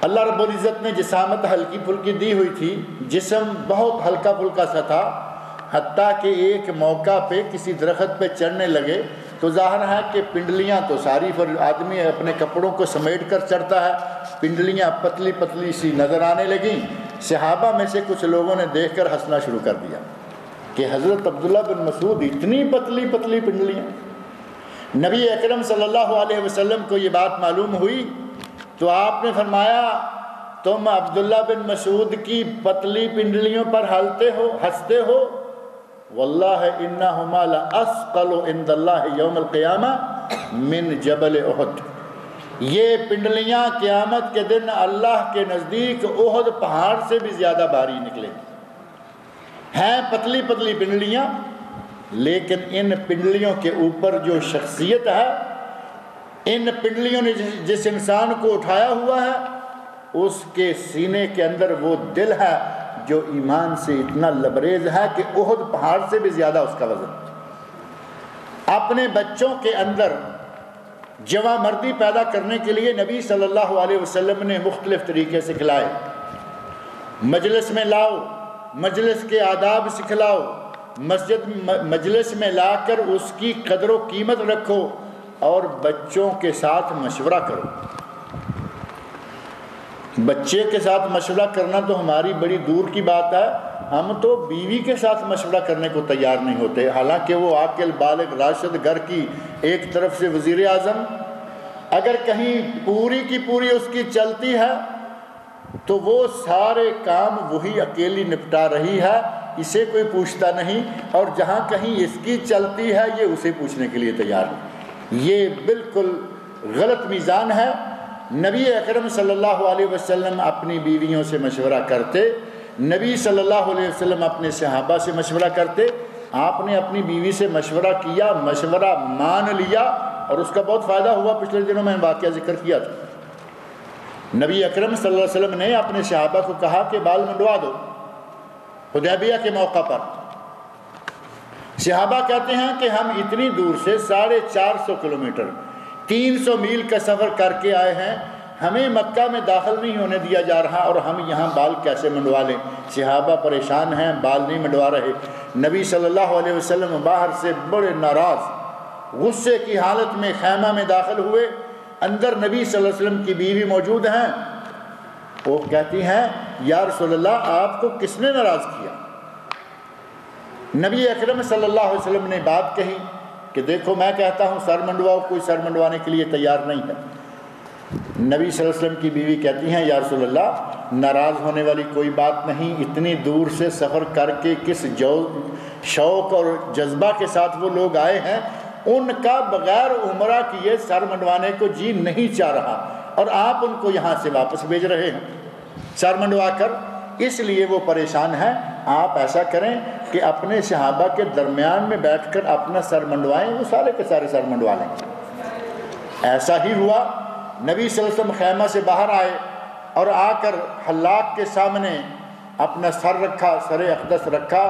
اللہ رب العزت نے جسامت ہلکی پھلکی دی ہوئی تھی، جسم بہت ہلکا پھلکا سا تھا، حتیٰ کہ ایک موقع پہ کسی درخت پہ چڑھنے لگے تو ظاہر ہے کہ پنڈلیاں تو ساری، پر آدمی اپنے کپڑوں کو سمیٹ کر چڑھتا ہے، پنڈلیاں پتلی پتلی سی نظر آنے لگیں۔ صحابہ میں سے کچھ لوگوں نے دیکھ کر ہنسنا شروع کر دیا کہ حضرت عبداللہ بن مسعود اتنی پتلی پتلی پنڈلیاں۔ نبی اکرم صلی اللہ علیہ وسلم کو یہ بات معلوم ہوئی تو آپ نے فرمایا تم عبداللہ بن مسعود کی پتلی پنڈلیوں پر ہنستے ہو، واللہ انہما لاسقل عند اللہ یوم القیامہ من جبل احد، یہ پنڈلیاں قیامت کے دن اللہ کے نزدیک احد پہاڑ سے بھی زیادہ بھاری نکلیں گی۔ ہیں پتلی پتلی پنڈلیاں، لیکن ان پنڈلیوں کے اوپر جو شخصیت ہے، ان پنڈلیوں نے جس انسان کو اٹھایا ہوا ہے، اس کے سینے کے اندر وہ دل ہے جو ایمان سے اتنا لبریز ہے کہ احد پہاڑ سے بھی زیادہ اس کا وزن۔ اپنے بچوں کے اندر جواں مردی پیدا کرنے کے لیے نبی صلی اللہ علیہ وسلم نے مختلف طریقے سے کھلائے۔ مجلس میں لاؤ، مجلس کے آداب سکھلاؤ، مجلس میں لا کر اس کی قدر و قیمت رکھو اور بچوں کے ساتھ مشورہ کرو۔ بچے کے ساتھ مشورہ کرنا تو ہماری بڑی دور کی بات ہے، ہم تو بیوی کے ساتھ مشورہ کرنے کو تیار نہیں ہوتے، حالانکہ وہ عاقل بالغ راشد گھر کی ایک طرف سے وزیر اعظم، اگر کہیں پوری کی پوری اس کی چلتی ہے تو وہ سارے کام وہی اکیلی نپٹا رہی ہے، اسے کوئی پوچھتا نہیں، اور جہاں کہیں اس کی چلتی ہے یہ اسے پوچھنے کے لیے تیار ہے۔ یہ بالکل غلط میزان ہے۔ نبی اکرم صلی اللہ علیہ وسلم اپنی بیویوں سے مشورہ کرتے، نبی صلی اللہ علیہ وسلم اپنے صحابہ سے مشورہ کرتے۔ آپ نے اپنی بیوی سے مشورہ کیا، مشورہ مان لیا اور اس کا بہت فائدہ ہوا۔ پچھلے دنوں میں واقعہ ذکر کیا تھا، نبی اکرم صلی اللہ علیہ وسلم نے اپنے صحابہ کو کہا کہ بال منڈوا دو، حدیبیہ کے موقع پر۔ صحابہ کہتے ہیں کہ ہم اتنی دور سے 450 کلومیٹر 300 میل کا سفر کر کے آئے ہیں، ہمیں مکہ میں داخل نہیں ہونے دیا جا رہا اور ہم یہاں بال کیسے منڈوا لیں؟ صحابہ پریشان ہیں، بال نہیں منڈوا رہے۔ نبی صلی اللہ علیہ وسلم باہر سے بڑے ناراض غصے کی حالت میں خیمہ میں داخل ہوئے، اندر نبی صلی اللہ علیہ وسلم کی بیوی موجود ہیں۔ وہ کہتی ہیں یا رسول اللہ آپ کو کس نے ناراض کیا؟ نبی اکرم صلی اللہ علیہ وسلم نے بات کہی کہ دیکھو میں کہتا ہوں سر منڈواؤ، کوئی سر منڈوانے کے لیے تیار نہیں ہے۔ نبی صلی اللہ علیہ وسلم کی بیوی کہتی ہیں یا رسول اللہ ناراض ہونے والی کوئی بات نہیں، اتنی دور سے سفر کر کے کس شوق اور جذبہ کے ساتھ وہ لوگ آئے ہیں، ان کا بغیر عمرہ کیے سر منڈوانے کو جی نہیں چاہ رہا اور آپ ان کو یہاں سے واپس بھیج رہے ہیں سر منڈوا کر، اس لیے وہ پریشان ہیں۔ آپ ایسا کریں کہ اپنے صحابہ کے درمیان میں بیٹھ کر اپنا سر منڈوائیں، وہ سارے کے سارے سر منڈوا لیں۔ ایسا ہی ہوا۔ نبی صلی اللہ علیہ وسلم خیمہ سے باہر آئے اور آ کر حلاق کے سامنے اپنا سر رکھا، سر اقدس رکھا،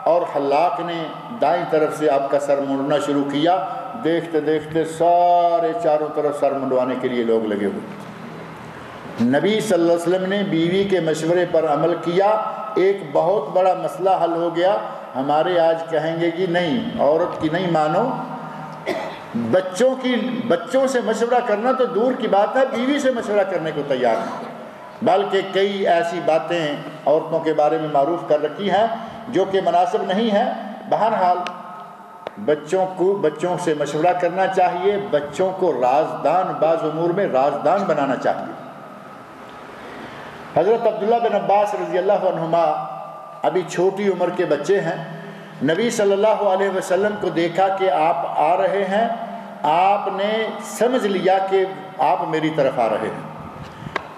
اور حلاق نے دائیں طرف سے آپ کا سر منڈنا شروع کیا۔ دیکھتے دیکھتے سارے چاروں طرف سر منڈوانے کے لیے لوگ لگے ہوئے۔ نبی صلی اللہ علیہ وسلم نے بیوی کے مشورے پر عمل کیا، ایک بہت بڑا مسئلہ حل ہو گیا۔ ہمارے آج کہیں گے کہ نہیں، عورت کی نہیں مانو، بچوں سے مشورہ کرنا تو دور کی بات ہے، بیوی سے مشورہ کرنے کو تیار نہیں، بلکہ کئی ایسی باتیں عورتوں کے بارے میں معروف کر رکھی ہیں جو کہ مناسب نہیں ہے۔ بہرحال بچوں سے مشورہ کرنا چاہیے، بچوں کو رازدان، بعض امور میں رازدان بنانا چاہیے۔ حضرت عبداللہ بن عباس رضی اللہ عنہما ابھی چھوٹی عمر کے بچے ہیں، نبی صلی اللہ علیہ وسلم کو دیکھا کہ آپ آ رہے ہیں، آپ نے سمجھ لیا کہ آپ میری طرف آ رہے ہیں،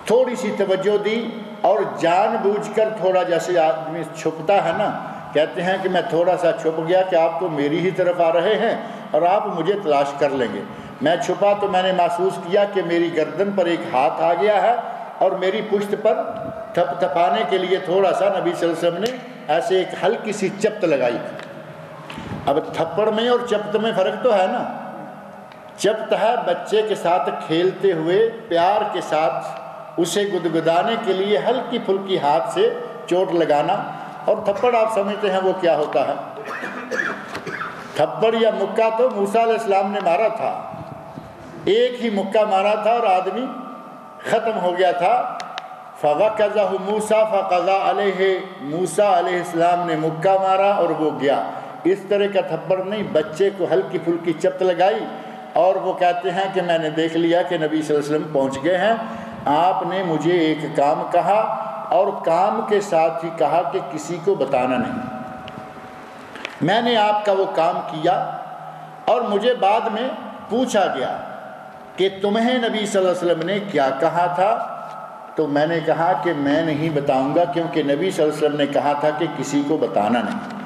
تھوڑی سی توجہ دی اور جان بوجھ کر تھوڑا، جیسے آدمی چھپتا ہے نا، کہتے ہیں کہ میں تھوڑا سا چھپ گیا کہ آپ تو میری ہی طرف آ رہے ہیں اور آپ مجھے تلاش کر لیں گے۔ میں چھپا تو میں نے محسوس کیا کہ میری گردن پر ایک ہاتھ آ گیا ہے اور میری پشت پر تھپ تھپانے کے لیے تھوڑا سا نبی صلی اللہ علیہ وسلم نے ایسے ایک ہلکی سی چپت لگائی۔ اب تھپڑ میں اور چپت میں فرق تو ہے نا. چپت ہے بچے کے ساتھ کھیلتے ہوئے پیار کے ساتھ اسے گدگدانے کے لیے ہلکی پھلکی ہاتھ سے چوٹ لگانا, اور تھپڑ آپ سمجھتے ہیں وہ کیا ہوتا ہے. تھپڑ یا مکہ تو موسیٰ علیہ السلام نے مارا تھا, ایک ہی مکہ مارا تھا اور آدمی ختم ہو گیا تھا. فَوَقَذَهُ مُوسَىٰ فَقَضَىٰ عَلَيْهِ, موسیٰ علیہ السلام نے مکہ مارا اور وہ گیا. اس طرح کا تھپڑ نہیں, بچے کو ہلکی پھلکی چپت لگائی اور وہ کہتے ہیں کہ میں نے دیکھ لیا کہ نبی صلی اللہ علیہ وسلم پہنچ گئے ہیں, آپ نے مجھے ایک کام کہا اور کام کے ساتھ ہی کہا کہ کسی کو بتانا نہیں. میں نے آپ کا وہ کام کیا اور مجھے بعد میں پوچھا گیا کہ تمہیں نبی صلی اللہ علیہ وسلم نے کیا کہا تھا, تو میں نے کہا کہ میں نہیں بتاؤں گا کیونکہ نبی صلی اللہ علیہ وسلم نے کہا تھا کہ کسی کو بتانا نہیں.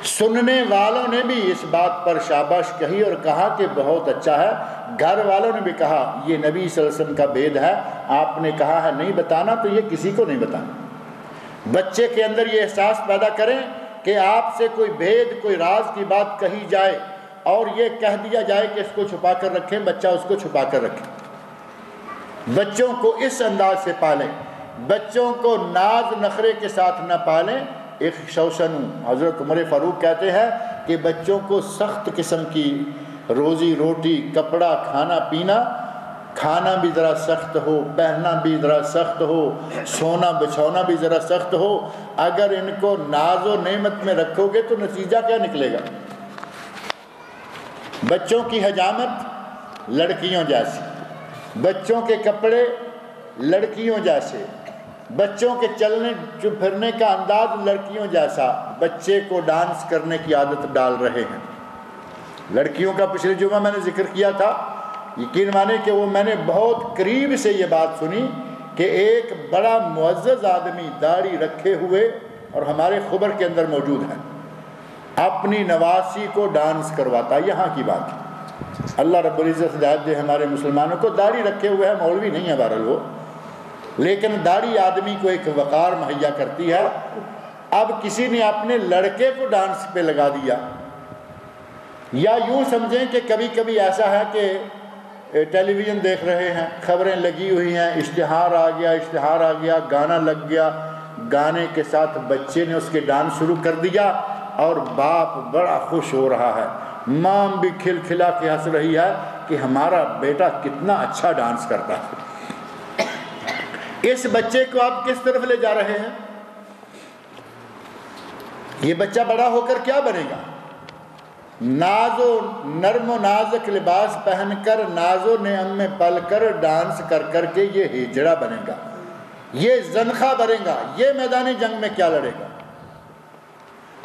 سننے والوں نے بھی اس بات پر شاباش کہی اور کہا کہ بہت اچھا ہے. گھر والوں نے بھی کہا یہ نبی صلی اللہ علیہ وسلم کا بید ہے, آپ نے کہا ہے نہیں بتانا تو یہ کسی کو نہیں بتانا. بچے کے اندر یہ احساس پیدا کریں کہ آپ سے کوئی بید کوئی راز کی بات کہی جائے اور یہ کہہ دیا جائے کہ اس کو چھپا کر رکھیں, بچہ اس کو چھپا کر رکھے. بچوں کو اس انداز سے پالیں, بچوں کو ناز نخرے کے ساتھ نہ پالیں. ایک شوشن حضرت عمر فاروق کہتے ہیں کہ بچوں کو سخت قسم کی روزی روٹی کپڑا کھانا پینا, کھانا بھی ذرا سخت ہو, پہننا بھی ذرا سخت ہو, سونا بچھونا بھی ذرا سخت ہو. اگر ان کو ناز و نعمت میں رکھو گے تو نتیجہ کیا نکلے گا؟ بچوں کی حجامت لڑکیوں جیسی, بچوں کے کپڑے لڑکیوں جیسے, بچوں کے چلنے پھرنے کا انداز لڑکیوں جیسا. بچے کو ڈانس کرنے کی عادت ڈال رہے ہیں. لڑکیوں کا پچھلے جمعہ میں نے ذکر کیا تھا, یقین مانے کہ وہ میں نے بہت قریب سے یہ بات سنی کہ ایک بڑا معزز آدمی داڑھی رکھے ہوئے اور ہمارے خبر کے اندر موجود ہے, اپنی نواسی کو ڈانس کرواتا. یہاں کی بات ہے, اللہ رب العزت ہدایت دے ہمارے مسلمانوں کو. داڑھی رکھے ہوئے ہے, مولوی نہیں ہے بہرحال وہ, لیکن داڑھی آدمی کو ایک وقار مہیا کرتی ہے. اب کسی نے اپنے لڑکے کو ڈانس پہ لگا دیا, یا یوں سمجھیں کہ کبھی کبھی ایسا ہے کہ ٹیلی ویژن دیکھ رہے ہیں, خبریں لگی ہوئی ہیں, اشتہار آ گیا, گانا لگ گیا, گانے کے ساتھ بچے نے اس کے ڈانس شروع کر دیا اور باپ بڑا خوش ہو رہا ہے, ماں بھی کھل کھلا کے ہنس رہی ہے کہ ہمارا بیٹا کتنا اچھا ڈانس کرتا ہے. اس بچے کو آپ کس طرف لے جا رہے ہیں؟ یہ بچہ بڑا ہو کر کیا بنے گا؟ ناز و نرم و نازک لباس پہن کر, ناز و نعم میں پل کر, ڈانس کر کر کے یہ ہجڑا بنے گا, یہ زنخہ بنے گا. یہ میدان جنگ میں کیا لڑے گا؟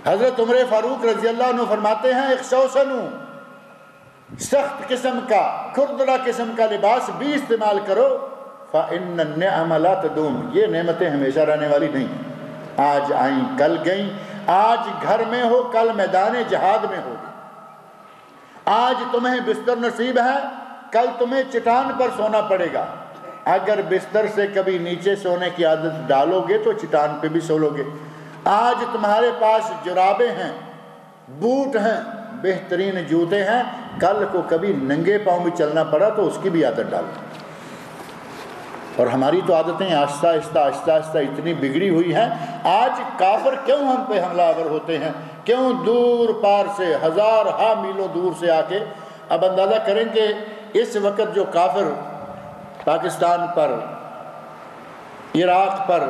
حضرت عمر فاروق رضی اللہ عنہ فرماتے ہیں ایک شوشنو, سخت قسم کا کھردرا قسم کا لباس بھی استعمال کرو. فَإِنَّ النِّعَمَ لَا تَدُومُ, یہ نعمتیں ہمیشہ رہنے والی نہیں, آج آئیں کل گئیں. آج گھر میں ہو کل میدان جہاد میں ہو. آج تمہیں بستر نصیب ہے کل تمہیں چٹان پر سونا پڑے گا. اگر بستر سے کبھی نیچے سونے کی عادت ڈالو گے تو چٹان پہ بھی سو لو گے. آج تمہارے پاس جرابیں ہیں, بوٹ ہیں, بہترین جوتے ہیں, کل کو کبھی ننگے پاؤں بھی چلنا پڑا تو اس کی بھی عادت ڈالو. اور ہماری تو عادتیں آہستہ آہستہ اتنی بگڑی ہوئی ہیں. آج کافر کیوں ہم پہ حملہ آور ہوتے ہیں؟ کیوں دور پار سے, ہزارہا میلوں دور سے آ کے. اب اندازہ کریں کہ اس وقت جو کافر پاکستان پر, عراق پر,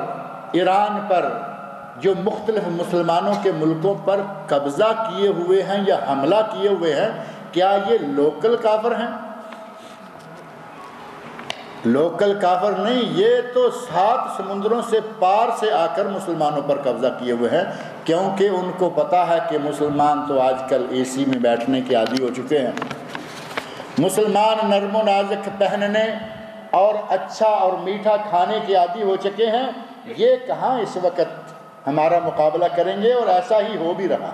ایران پر, جو مختلف مسلمانوں کے ملکوں پر قبضہ کیے ہوئے ہیں یا حملہ کیے ہوئے ہیں, کیا یہ لوکل کافر ہیں؟ لوکل کافر نہیں, یہ تو 7 سمندروں سے پار سے آ کر مسلمانوں پر قبضہ کیے ہوئے ہیں, کیونکہ ان کو پتا ہے کہ مسلمان تو آج کل اے سی میں بیٹھنے کے عادی ہو چکے ہیں. مسلمان نرم و نازک پہننے اور اچھا اور میٹھا کھانے کے عادی ہو چکے ہیں. یہ کہاں اس وقت ہمارا مقابلہ کریں گے؟ اور ایسا ہی ہو بھی رہا.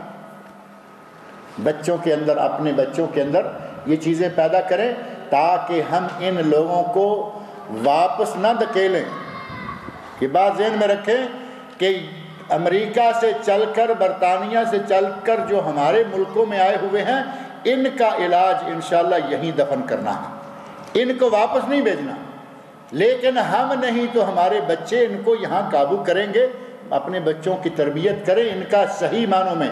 بچوں کے اندر, اپنے بچوں کے اندر یہ چیزیں پیدا کریں تاکہ ہم ان لوگوں کو واپس نہ دھکیلیں. کہ بات ذہن میں رکھیں کہ امریکہ سے چل کر، برطانیہ سے چل کر جو ہمارے ملکوں میں آئے ہوئے ہیں، ان کا علاج انشاءاللہ یہیں دفن کرنا ہے، ان کو واپس نہیں بھیجنا۔ لیکن ہم نہیں تو ہمارے بچے ان کو یہاں قابو کریں گے، اپنے بچوں کی تربیت کریں، ان کا صحیح معنوں میں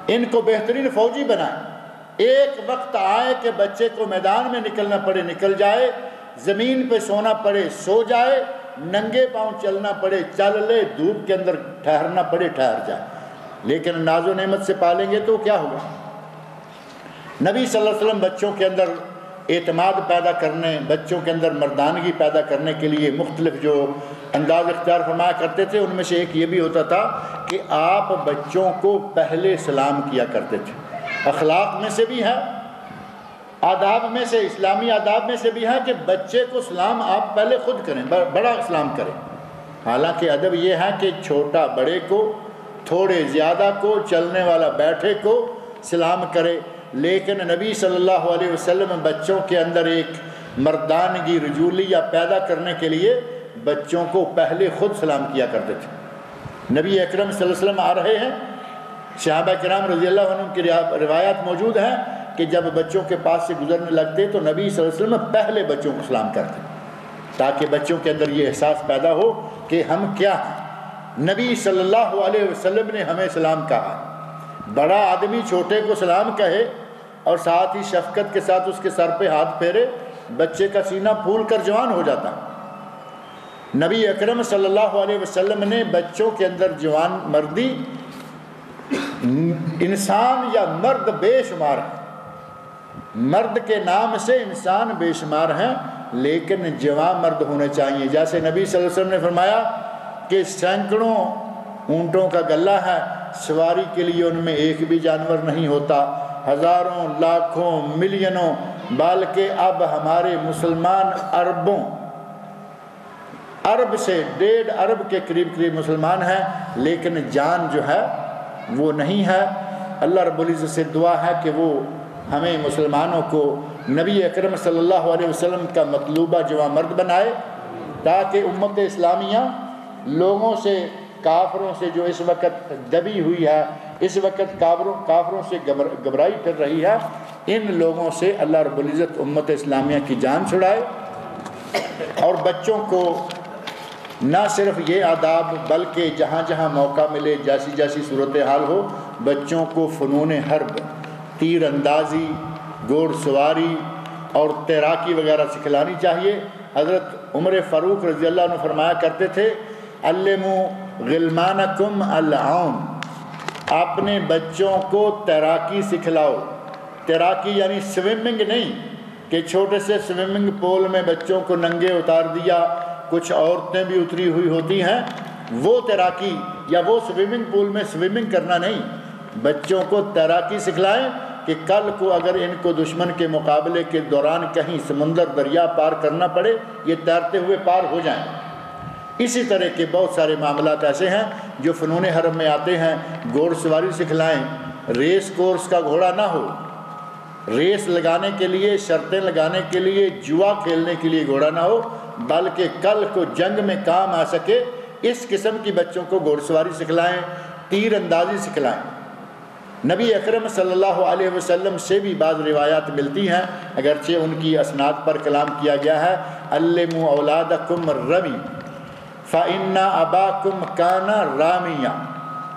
ان کو بہترین فوجی بنائیں۔ ایک وقت آئے کہ بچے کو میدان میں نکلنا پڑے نکل جائے، زمین پہ سونا پڑے سو جائے، ننگے پاؤں چلنا پڑے چل لے، دھوپ کے اندر ٹھہرنا پڑے ٹھہر جائے۔ لیکن ناز و نعمت سے پالیں گے تو کیا ہوگا؟ نبی صلی اللہ علیہ وسلم بچوں کے اندر اعتماد پیدا کرنے، بچوں کے اندر مردانگی پیدا کرنے کے لیے مختلف جو انداز اختیار فرمایا کرتے تھے، ان میں سے ایک یہ بھی ہوتا تھا کہ آپ بچوں کو پہلے سلام کیا کرتے تھے۔ اخلاق میں سے بھی ہے، آداب میں سے، اسلامی آداب میں سے بھی ہے کہ بچے کو سلام آپ پہلے خود کریں، بڑا سلام کریں۔ حالانکہ ادب یہ ہے کہ چھوٹا بڑے کو، تھوڑے زیادہ کو، چلنے والا بیٹھے کو سلام کرے، لیکن نبی صلی اللہ علیہ وسلم بچوں کے اندر ایک مردانگی رجولیہ پیدا کرنے کے لیے بچوں کو پہلے خود سلام کیا کرتے تھے۔ نبی اکرم صلی اللہ علیہ وسلم آ رہے ہیں، صحابہ کرام رضی اللہ عنہ کی روایات موجود ہیں کہ جب بچوں کے پاس سے گزرنے لگتے تو نبی صلی اللہ علیہ وسلم پہلے بچوں کو سلام کرتے، تاکہ بچوں کے اندر یہ احساس پیدا ہو کہ ہم کیا ہیں، نبی صلی اللہ علیہ وسلم نے ہمیں سلام کہا۔ بڑا آدمی چھوٹے کو سلام کہے اور ساتھ ہی شفقت کے ساتھ اس کے سر پہ ہاتھ پھیرے، بچے کا سینہ پھول کر جوان ہو جاتا۔ نبی اکرم صلی اللہ علیہ وسلم نے بچوں کے اندر جوان مردی، انسان یا مرد بے شمار ہے، مرد کے نام سے انسان بے شمار ہیں، لیکن جوان مرد ہونے چاہیے۔ جیسے نبی صلی اللہ علیہ وسلم نے فرمایا کہ سینکڑوں اونٹوں کا غلہ ہے، سواری کے لیے ان میں ایک بھی جانور نہیں ہوتا، ہزاروں لاکھوں ملینوں، بلکہ اب ہمارے مسلمان ارب سے 1.5 ارب کے قریب مسلمان ہیں، لیکن جان جو ہے وہ نہیں ہے۔ اللہ رب العزت سے دعا ہے کہ وہ ہمیں مسلمانوں کو نبی اکرم صلی اللہ علیہ وسلم کا مطلوبہ جوان مرد بنائے، تاکہ امت اسلامیہ لوگوں سے، کافروں سے جو اس وقت دبی ہوئی ہے، اس وقت کافروں سے گھبرائی پھر رہی ہے، ان لوگوں سے اللہ رب العزت امت اسلامیہ کی جان چھڑائے، اور بچوں کو نہ صرف یہ آداب بلکہ جہاں جہاں موقع ملے، جیسی جیسی صورتحال ہو، بچوں کو فنون حرب، تیر اندازی، گھوڑ سواری اور تیراکی وغیرہ سکھلانی چاہیے۔ حضرت عمر فاروق رضی اللہ عنہ فرمایا کرتے تھے، علموا غلمانکم العوم، اپنے بچوں کو تیراکی سکھلاؤ۔ تیراکی یعنی سوئمنگ نہیں کہ چھوٹے سے سوئمنگ پول میں بچوں کو ننگے اتار دیا، کچھ عورتیں بھی اتری ہوئی ہوتی ہیں، وہ تیراکی یا وہ سوئمنگ پول میں سوئمنگ کرنا نہیں۔ بچوں کو تیراکی سکھلائیں کہ کل کو اگر ان کو دشمن کے مقابلے کے دوران کہیں سمندر دریا پار کرنا پڑے، یہ تیرتے ہوئے پار ہو جائیں۔ اسی طرح کے بہت سارے معاملات ایسے ہیں جو فنون حرب میں آتے ہیں۔ گھوڑ سواری سکھلائیں، ریس کورس کا گھوڑا نہ ہو، ریس لگانے کے لیے، شرطیں لگانے کے لیے، جوا کھیلنے کے لیے گھوڑا نہ ہو، بلکہ کل کو جنگ میں کام آ سکے اس قسم کی بچوں کو گھوڑ سواری سکھلائیں، تیر اندازی سکھلائیں۔ نبی اکرم صلی اللہ علیہ وسلم سے بھی بعض روایات ملتی ہیں، اگرچہ ان کی اسناد پر کلام کیا گیا ہے، علموا اولادکم الرمی فإن اباکم کان رامیہ۔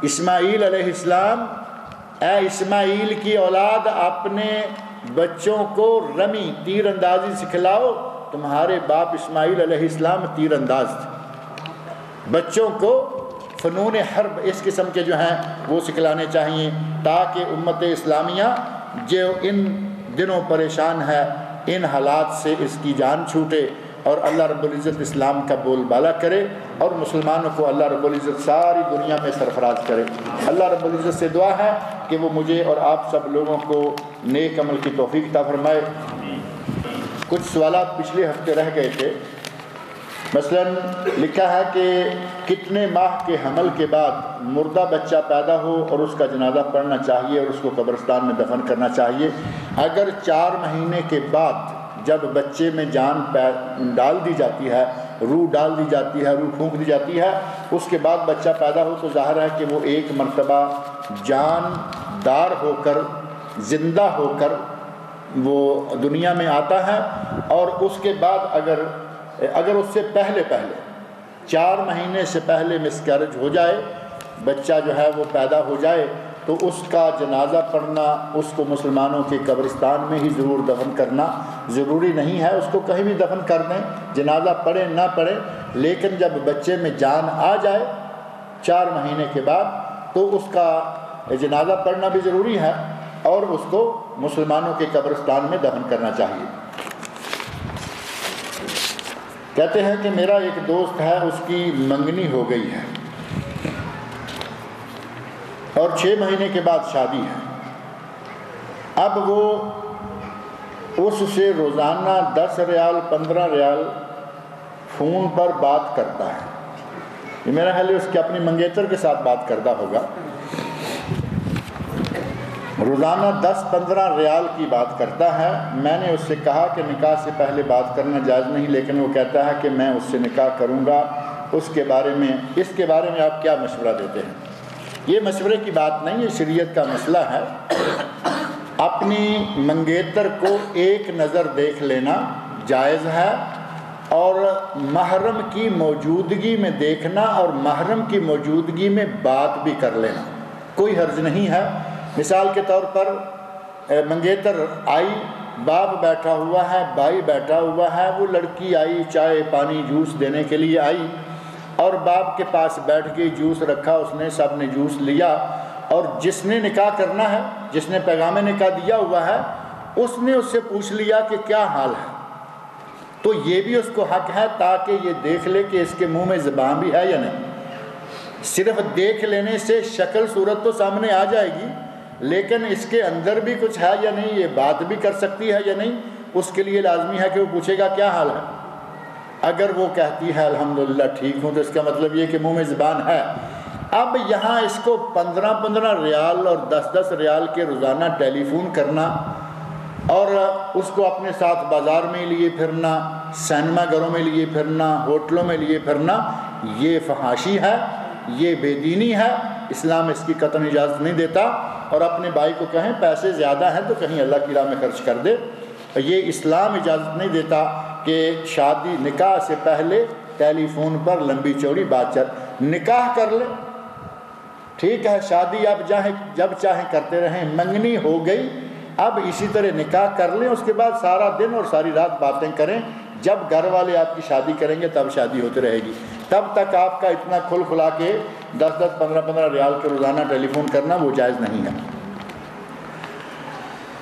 اسماعیل علیہ السلام، اے اسماعیل کی اولاد، اپنے بچوں کو رمی، تیر اندازی سکھلاؤ، تمہارے باپ اسماعیل علیہ السلام تیر انداز تھے۔ بچوں کو فنون حرب اس قسم کے جو ہیں وہ سکھلانے چاہیے، تاکہ امت اسلامیہ جو ان دنوں پریشان ہے، ان حالات سے اس کی جان چھوٹے اور اللہ رب العزت اسلام کا بول بالا کرے، اور مسلمانوں کو اللہ رب العزت ساری دنیا میں سرفراز کرے۔ اللہ رب العزت سے دعا ہے کہ وہ مجھے اور آپ سب لوگوں کو نیک عمل کی توفیق عطا فرمائے۔ کچھ سوالات پچھلے ہفتے رہ گئے تھے، مثلا لکھا ہے کہ کتنے ماہ کے حمل کے بعد مردہ بچہ پیدا ہو اور اس کا جنازہ پڑھنا چاہیے اور اس کو قبرستان میں دفن کرنا چاہیے۔ اگر 4 مہینے کے بعد جب بچے میں جان ڈال دی جاتی ہے روح ڈال دی جاتی ہے، روح پھونک دی جاتی ہے، اس کے بعد بچہ پیدا ہو تو ظاہر ہے کہ وہ ایک مرتبہ جاندار ہو کر، زندہ ہو کر وہ دنیا میں آتا ہے، اور اس کے بعد اگر اس سے پہلے 4 مہینے سے پہلے مسکیرج ہو جائے، بچہ جو ہے وہ پیدا ہو جائے، تو اس کا جنازہ پڑھنا، اس کو مسلمانوں کے قبرستان میں ہی ضرور دفن کرنا ضروری نہیں ہے، اس کو کہیں بھی دفن کر دیں، جنازہ پڑھے نہ پڑھے، لیکن جب بچے میں جان آ جائے 4 مہینے کے بعد تو اس کا جنازہ پڑھنا بھی ضروری ہے، اور اس کو مسلمانوں کے قبرستان میں دفن کرنا چاہیے۔ کہتے ہیں کہ میرا ایک دوست ہے، اس کی منگنی ہو گئی ہے اور 6 مہینے کے بعد شادی ہے۔ اب وہ اس سے روزانہ 10 ریال 15 ریال فون پر بات کرتا ہے، یہ میرا خیال ہے اس کے اپنی منگیتر کے ساتھ بات کرتا ہوگا، روزانہ 10-15 ریال کی بات کرتا ہے۔ میں نے اس سے کہا کہ نکاح سے پہلے بات کرنا جائز نہیں، لیکن وہ کہتا ہے کہ میں اس سے نکاح کروں گا، اس کے بارے میں آپ کیا مشورہ دیتے ہیں؟ یہ مشورے کی بات نہیں، یہ شریعت کا مسئلہ ہے۔ اپنی منگیتر کو ایک نظر دیکھ لینا جائز ہے، اور محرم کی موجودگی میں دیکھنا اور محرم کی موجودگی میں بات بھی کر لینا کوئی حرج نہیں ہے۔ مثال کے طور پر منگیتر آئی، باپ بیٹھا ہوا ہے، بھائی بیٹھا ہوا ہے، وہ لڑکی آئی چائے پانی جوس دینے کے لیے آئی، اور باپ کے پاس بیٹھ کے جوس رکھا، اس نے سب نے جوس لیا، اور جس نے نکاح کرنا ہے، جس نے پیغام نکاح دیا ہوا ہے، اس نے اس سے پوچھ لیا کہ کیا حال ہے، تو یہ بھی اس کو حق ہے تاکہ یہ دیکھ لے کہ اس کے منہ میں زبان بھی ہے یا نہیں۔ صرف دیکھ لینے سے شکل صورت تو سامنے آ جائے گی، لیکن اس کے اندر بھی کچھ ہے یا نہیں، یہ بات بھی کر سکتی ہے یا نہیں، اس کے لیے لازمی ہے کہ وہ پوچھے گا کیا حال ہے۔ اگر وہ کہتی ہے الحمدللہ ٹھیک ہوں، تو اس کا مطلب یہ کہ منہ میں زبان ہے۔ اب یہاں اس کو 15 ریال اور 10 ریال کے روزانہ ٹیلی فون کرنا، اور اس کو اپنے ساتھ بازار میں لیے پھرنا، سینما گھروں میں لیے پھرنا، ہوٹلوں میں لیے پھرنا، یہ فحاشی ہے، یہ بے دینی ہے، اسلام اس کی قطعاً اجازت نہیں دیتا۔ اور اپنے بھائی کو کہیں پیسے زیادہ ہیں تو کہیں اللہ کی راہ میں خرچ کر دے، یہ اسلام اجازت نہیں دیتا کہ شادی نکاح سے پہلے ٹیلی فون پر لمبی چوڑی بات چیت۔ نکاح کر لے ٹھیک ہے، شادی آپ جب چاہیں کرتے رہیں، منگنی ہو گئی، اب اسی طرح نکاح کر لیں، اس کے بعد سارا دن اور ساری رات باتیں کریں، جب گھر والے آپ کی شادی کریں گے تب شادی ہوتی رہے گی، تب تک آپ کا اتنا کھلا کے 10-15 ریال کے روزانہ ٹیلی فون کرنا وہ جائز نہیں ہے۔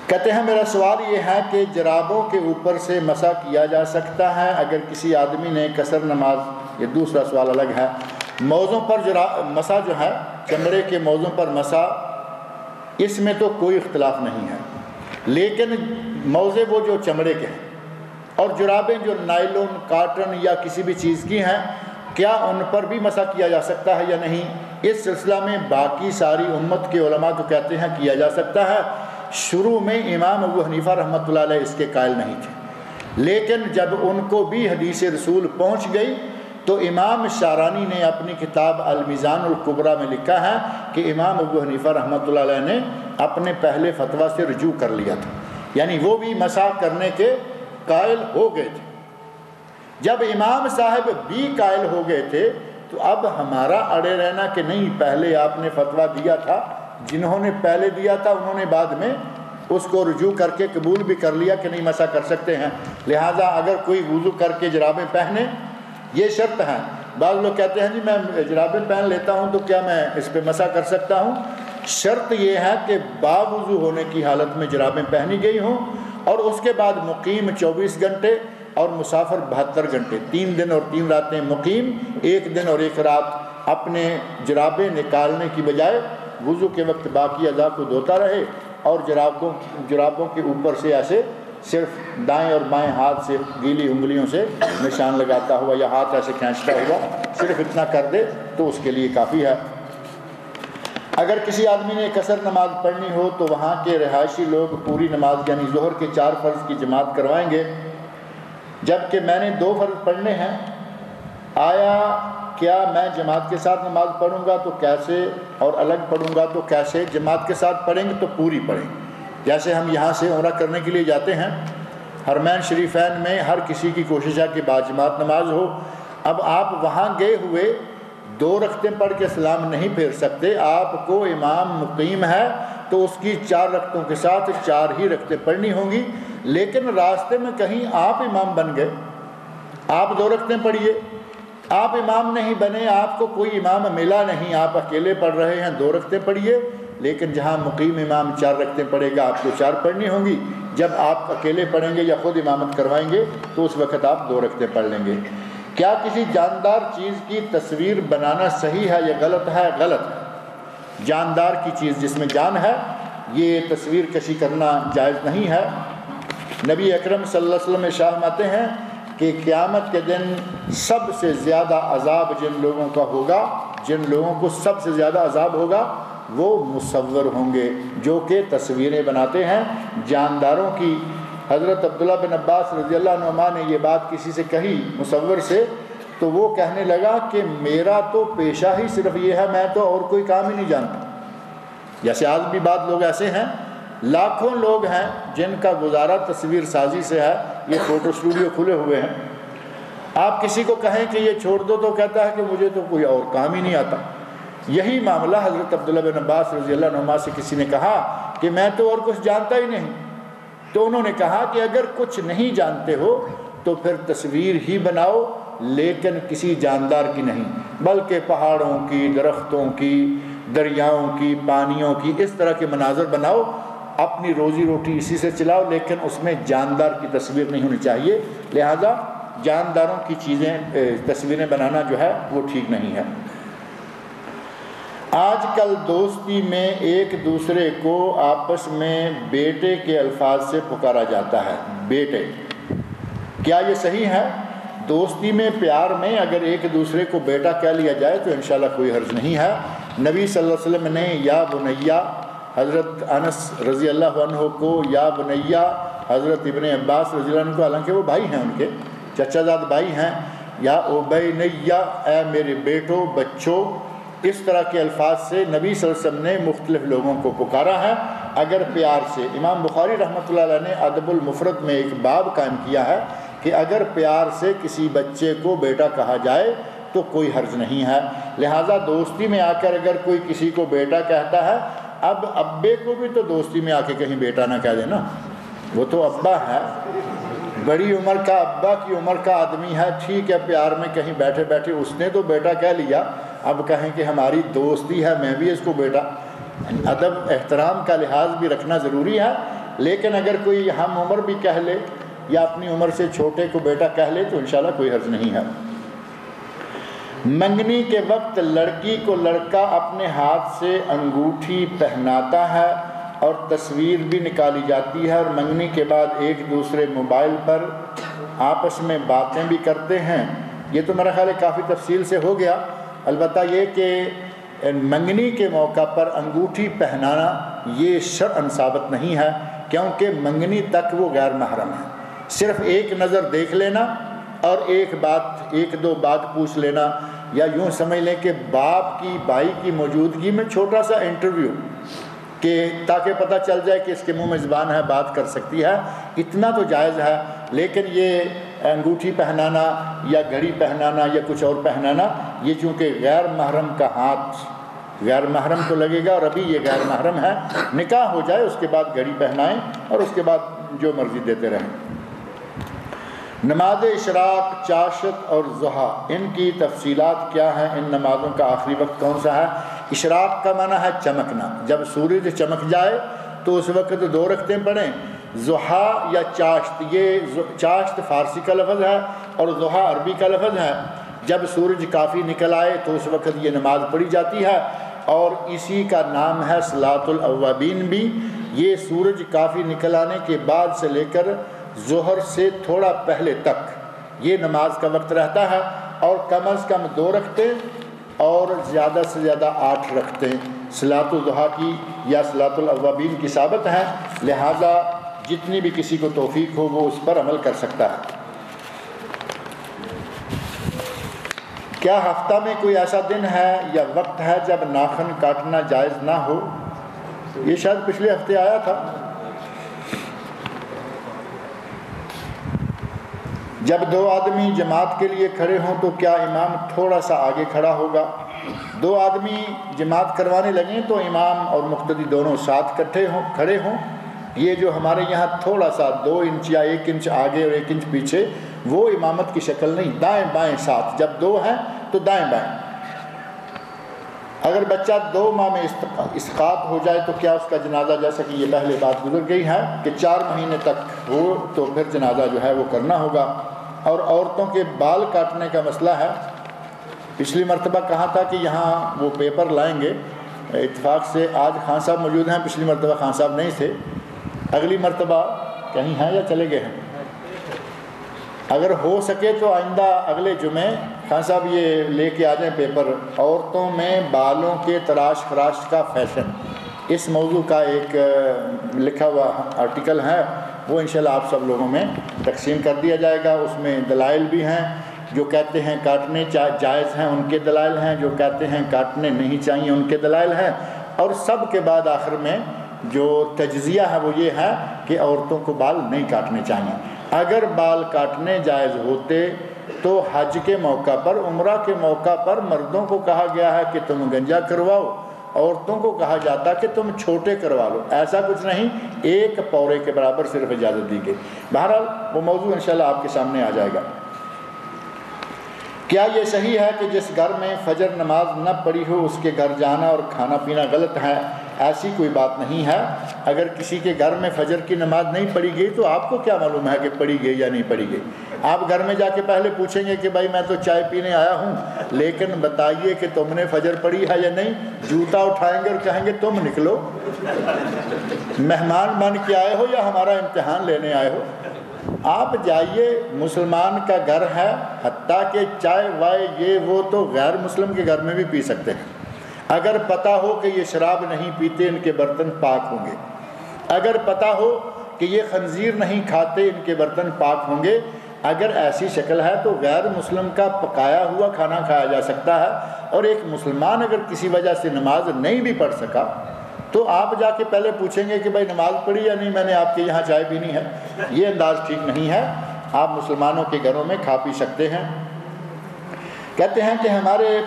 کہتے ہیں میرا سوال یہ ہے کہ جرابوں کے اوپر سے مسح کیا جا سکتا ہے اگر کسی آدمی نے قصر نماز، یہ دوسرا سوال الگ ہے۔ موزوں پر مسح جو ہے، چمڑے کے موزوں پر مسح، اس میں تو کوئی اختلاف نہیں ہے، لیکن موزے وہ جو چمڑے کے ہیں، اور جرابیں جو نائلون، کاٹن یا کسی بھی چیز کی ہیں، کیا ان پر بھی مسح کیا جا سکتا ہے یا نہیں؟ اس سلسلہ میں باقی ساری امت کے علماء تو کہتے ہیں کیا جا سکتا ہے۔ شروع میں امام ابو حنیفہ رحمۃ اللہ علیہ اس کے قائل نہیں تھے، لیکن جب ان کو بھی حدیث رسول پہنچ گئی تو امام شارانی نے اپنی کتاب المیزان الکبریٰ میں لکھا ہے کہ امام ابو حنیفہ رحمۃ اللہ علیہ نے اپنے پہلے فتویٰ سے رجوع کر لیا تھا، یعنی وہ بھی مسح کرنے کے قائل ہو گئے تھے۔ جب امام صاحب بھی قائل ہو گئے تھے تو اب ہمارا اڑے رہنا کہ نہیں پہلے آپ نے فتویٰ دیا تھا، جنہوں نے پہلے دیا تھا انہوں نے بعد میں اس کو رجوع کر کے قبول بھی کر لیا کہ نہیں مسح کر سکتے ہیں، لہٰذا اگر کوئی وضو کر کے جرابیں پہنے، یہ شرط ہے۔ بعض لوگ کہتے ہیں جی میں جرابیں پہن لیتا ہوں تو کیا میں اس پہ مسح کر سکتا ہوں؟ شرط یہ ہے کہ باوضو ہونے کی حالت میں جرابیں پہنی گئی ہوں، اور اس کے بعد مقیم 24 گھنٹے اور مسافر 72 گھنٹے، 3 دن اور 3 راتیں مقیم، 1 دن اور 1 رات اپنے جرابیں نکالنے کی بجائے وضو کے وقت باقی اعضاء کو دھوتا رہے، اور جرابوں کے اوپر سے ایسے صرف دائیں اور بائیں ہاتھ سے گیلی انگلیوں سے نشان لگاتا ہوا یا ہاتھ ایسے کھینچتا ہوا، صرف اتنا کر دے تو اس کے لیے کافی ہے۔ اگر کسی آدمی نے قصر نماز پڑھنی ہو تو وہاں کے رہائشی لوگ پوری نماز یعنی ظہر کے 4 فرض کی جماعت کروائیں گے، جبکہ میں نے 2 فرض پڑھنے ہیں آیا کیا میں جماعت کے ساتھ نماز پڑھوں گا تو کیسے، اور الگ پڑھوں گا تو کیسے؟ جماعت کے ساتھ پڑھیں گے تو پوری پڑھیں، جیسے ہم یہاں سے عمرہ کرنے کے لیے جاتے ہیں، حرمین شریفین میں ہر کسی کی کوشش ہے کہ باجماعت نماز ہو۔ اب آپ وہاں گئے ہوئے 2 رکعتیں پڑھ کے سلام نہیں پھیر سکتے، آپ کو امام مقیم ہے تو اس کی 4 رکعتوں کے ساتھ 4 ہی رکعتیں پڑھنی ہوں گی، لیکن راستے میں کہیں آپ امام بن گئے، آپ 2 رکعتیں پڑھیے، آپ امام نہیں بنے، آپ کو کوئی امام ملا نہیں، آپ اکیلے پڑھ رہے ہیں، 2 رکعتیں پڑھیے، لیکن جہاں مقیم امام 4 رکعتیں پڑھے گا آپ کو 4 پڑھنی ہوں گی، جب آپ اکیلے پڑھیں گے یا خود امامت کروائیں گے تو اس وقت آپ 2 رکعتیں پڑھ لیں گے۔ کیا کسی جاندار چیز کی تصویر بنانا صحیح ہے یا غلط ہے؟ غلط ہے۔ جاندار کی چیز جس میں جان ہے یہ تصویر کشی کرنا جائز نہیں ہے۔ نبی اکرم صلی اللہ علیہ وسلم ارشاد فرماتے ہیں کہ قیامت کے دن سب سے زیادہ عذاب جن لوگوں کا ہوگا، جن لوگوں کو سب سے زیادہ عذاب ہوگا وہ مصور ہوں گے، جو کہ تصویریں بناتے ہیں جانداروں کی۔ حضرت عبداللہ بن عباس رضی اللہ عنہما نے یہ بات کسی سے کہی مصور سے، تو وہ کہنے لگا کہ میرا تو پیشہ ہی صرف یہ ہے، میں تو اور کوئی کام ہی نہیں جانتا۔ جیسے آج بھی بعض لوگ ایسے ہیں، لاکھوں لوگ ہیں جن کا گزارا تصویر سازی سے ہے، یہ فوٹو اسٹوڈیو کھلے ہوئے ہیں، آپ کسی کو کہیں کہ یہ چھوڑ دو تو کہتا ہے کہ مجھے تو کوئی اور کام ہی نہیں آتا۔ یہی معاملہ حضرت عبداللہ بن عباس رضی اللہ عنہما سے کسی نے کہا کہ میں تو اور کچھ جانتا ہی نہیں، تو انہوں نے کہا کہ اگر کچھ نہیں جانتے ہو تو پھر تصویر ہی بناؤ، لیکن کسی جاندار کی نہیں، بلکہ پہاڑوں کی، درختوں کی، دریاؤں کی، پانیوں کی، اس طرح کے مناظر بناؤ، اپنی روزی روٹی اسی سے چلاؤ، لیکن اس میں جاندار کی تصویر نہیں ہونی چاہیے۔ لہذا جانداروں کی چیزیں تصویریں بنانا جو ہے وہ ٹھیک نہیں ہے۔ آج کل دوستی میں ایک دوسرے کو آپس میں بیٹے کے الفاظ سے پکارا جاتا ہے، بیٹے، کیا یہ صحیح ہے؟ دوستی میں، پیار میں اگر ایک دوسرے کو بیٹا کہہ لیا جائے تو انشاءاللہ کوئی حرج نہیں ہے۔ نبی صلی اللہ علیہ وسلم نے یا بنیا حضرت انس رضی اللہ عنہ کو، یا بنیا حضرت ابن عباس رضی اللہ عنہ کو، حالانکہ وہ بھائی ہیں، ان کے چچا زاد بھائی ہیں، یا اوبینیا، اے میرے بیٹو، بچوں، اس طرح کے الفاظ سے نبی صلی اللہ علیہ وسلم نے مختلف لوگوں کو پکارا ہے اگر پیار سے۔ امام بخاری رحمۃ اللہ علیہ نے ادب المفرد میں ایک باب قائم کیا ہے کہ اگر پیار سے کسی بچے کو بیٹا کہا جائے تو کوئی حرج نہیں ہے۔ لہٰذا دوستی میں آ کر اگر کوئی کسی کو بیٹا کہتا ہے، اب ابے کو بھی تو دوستی میں آ کے کہیں بیٹا نہ کہہ دینا، وہ تو ابا ہے، بڑی عمر کا، ابا کی عمر کا آدمی ہے، ٹھیک ہے، پیار میں کہیں بیٹھے بیٹھے اس نے تو بیٹا کہہ لیا، اب کہیں کہ ہماری دوستی ہے میں بھی اس کو بیٹا۔ ادب احترام کا لحاظ بھی رکھنا ضروری ہے، لیکن اگر کوئی ہم عمر بھی کہہ لے یا اپنی عمر سے چھوٹے کو بیٹا کہہ لے تو انشاءاللہ کوئی حرج نہیں ہے۔ منگنی کے وقت لڑکی کو لڑکا اپنے ہاتھ سے انگوٹھی پہناتا ہے اور تصویر بھی نکالی جاتی ہے، اور منگنی کے بعد ایک دوسرے موبائل پر آپس میں باتیں بھی کرتے ہیں۔ یہ تو میرا خیال ہے کافی تفصیل سے ہو گیا، البتہ یہ کہ منگنی کے موقع پر انگوٹھی پہنانا یہ شرعاً ثابت نہیں ہے، کیونکہ منگنی تک وہ غیر محرم ہے۔ صرف ایک نظر دیکھ لینا اور ایک دو بات پوچھ لینا، یا یوں سمجھ لیں کہ باپ کی بھائی کی موجودگی میں چھوٹا سا انٹرویو، کہ تاکہ پتہ چل جائے کہ اس کے منہ میں زبان ہے، بات کر سکتی ہے، اتنا تو جائز ہے۔ لیکن یہ انگوٹھی پہنانا یا گھڑی پہنانا یا کچھ اور پہنانا، یہ چونکہ غیر محرم کا ہاتھ غیر محرم کو لگے گا، اور ابھی یہ غیر محرم ہے، نکاح ہو جائے اس کے بعد گھڑی پہنائیں اور اس کے بعد جو مرضی دیتے رہیں۔ نماز اشراق، چاشت اور ضحیٰ، ان کی تفصیلات کیا ہیں؟ ان نمازوں کا آخری وقت کون سا ہے؟ اشراق کا معنی ہے چمکنا، جب سورج چمک جائے تو اس وقت 2 رکعتیں پڑھیں۔ ضحیٰ یا چاشت، یہ چاشت فارسی کا لفظ ہے اور ضحیٰ عربی کا لفظ ہے۔ جب سورج کافی نکل آئے تو اس وقت یہ نماز پڑھی جاتی ہے، اور اسی کا نام ہے صلاۃ الاوابین بھی۔ یہ سورج کافی نکل آنے کے بعد سے لے کر ظہر سے تھوڑا پہلے تک یہ نماز کا وقت رہتا ہے، اور کم از کم 2 رکعتیں اور زیادہ سے زیادہ 8 رکعتیں صلاۃ الضحیٰ کی یا صلاۃ الاوابین کی ثابت ہیں۔ لہٰذا جتنی بھی کسی کو توفیق ہو وہ اس پر عمل کر سکتا ہے۔ کیا ہفتہ میں کوئی ایسا دن ہے یا وقت ہے جب ناخن کاٹنا جائز نہ ہو؟ یہ شاید پچھلے ہفتے آیا تھا۔ جب دو آدمی جماعت کے لیے کھڑے ہوں تو کیا امام تھوڑا سا آگے کھڑا ہوگا؟ دو آدمی جماعت کروانے لگیں تو امام اور مقتدی دونوں ساتھ کھڑے ہوں۔ یہ جو ہمارے یہاں تھوڑا سا 2 انچ یا 1 انچ آگے اور 1 انچ پیچھے، وہ امامت کی شکل نہیں، دائیں بائیں ساتھ، جب 2 ہیں تو دائیں بائیں۔ اگر بچہ 2 ماہ میں اسقاط ہو جائے تو کیا اس کا جنازہ، جیسا کہ یہ پہلے بات گزر گئی ہے کہ 4 مہینے تک ہو تو پھر جنازہ جو ہے وہ کرنا ہوگا۔ اور عورتوں کے بال کاٹنے کا مسئلہ ہے، پچھلی مرتبہ کہا تھا کہ یہاں وہ پیپر لائیں گے، اتفاق سے آج خان صاحب موجود ہیں، پچھلی مرتبہ خان صاحب نہیں تھے، اگلی مرتبہ کہیں ہیں یا چلے گئے ہیں؟ اگر ہو سکے تو آئندہ اگلے جمعے خان صاحب یہ لے کے آ جائیں پیپر، عورتوں میں بالوں کے تراش خراش کا فیشن، اس موضوع کا ایک لکھا ہوا آرٹیکل ہے، وہ انشاءاللہ آپ سب لوگوں میں تقسیم کر دیا جائے گا۔ اس میں دلائل بھی ہیں، جو کہتے ہیں کاٹنے جائز ہیں ان کے دلائل ہیں، جو کہتے ہیں کاٹنے نہیں چاہیے ان کے دلائل ہیں، اور سب کے بعد آخر میں جو تجزیہ ہے وہ یہ ہے کہ عورتوں کو بال نہیں کاٹنے چاہیے۔ اگر بال کاٹنے جائز ہوتے تو حج کے موقع پر، عمرہ کے موقع پر مردوں کو کہا گیا ہے کہ تم گنجا کرواؤ، عورتوں کو کہا جاتا کہ تم چھوٹے کروا لو، ایسا کچھ نہیں، 1 پورے کے برابر صرف اجازت دی گئی۔ بہرحال وہ موضوع انشاءاللہ آپ کے سامنے آ جائے گا۔ کیا یہ صحیح ہے کہ جس گھر میں فجر نماز نہ پڑھی ہو اس کے گھر جانا اور کھانا پینا غلط ہے؟ ایسی کوئی بات نہیں ہے۔ اگر کسی کے گھر میں فجر کی نماز نہیں پڑھی گئی تو آپ کو کیا معلوم ہے کہ پڑھی گئی یا نہیں پڑھی گئی؟ آپ گھر میں جا کے پہلے پوچھیں گے کہ بھائی میں تو چائے پینے آیا ہوں لیکن بتائیے کہ تم نے فجر پڑھی ہے یا نہیں؟ جوتا اٹھائیں گے اور کہیں گے تم نکلو، مہمان بن کے آئے ہو یا ہمارا امتحان لینے آئے ہو؟ آپ جائیے، مسلمان کا گھر ہے، حتیٰ کہ چائے وائے یہ وہ تو غیر مسلم کے گھر میں بھی پی سکتے ہیں، اگر پتہ ہو کہ یہ شراب نہیں پیتے ان کے برتن پاک ہوں گے، اگر پتہ ہو کہ یہ خنزیر نہیں کھاتے ان کے برتن پاک ہوں گے۔ اگر ایسی شکل ہے تو غیر مسلم کا پکایا ہوا کھانا کھایا جا سکتا ہے، اور ایک مسلمان اگر کسی وجہ سے نماز نہیں بھی پڑھ سکا تو آپ جا کے پہلے پوچھیں گے کہ بھائی نماز پڑھی یا نہیں، میں نے آپ کے یہاں چائے پینی ہے۔ یہ انداز ٹھیک نہیں ہے، آپ مسلمانوں کے گھروں میں کھا پی سکتے ہیں۔ کہتے ہیں کہ ہمارے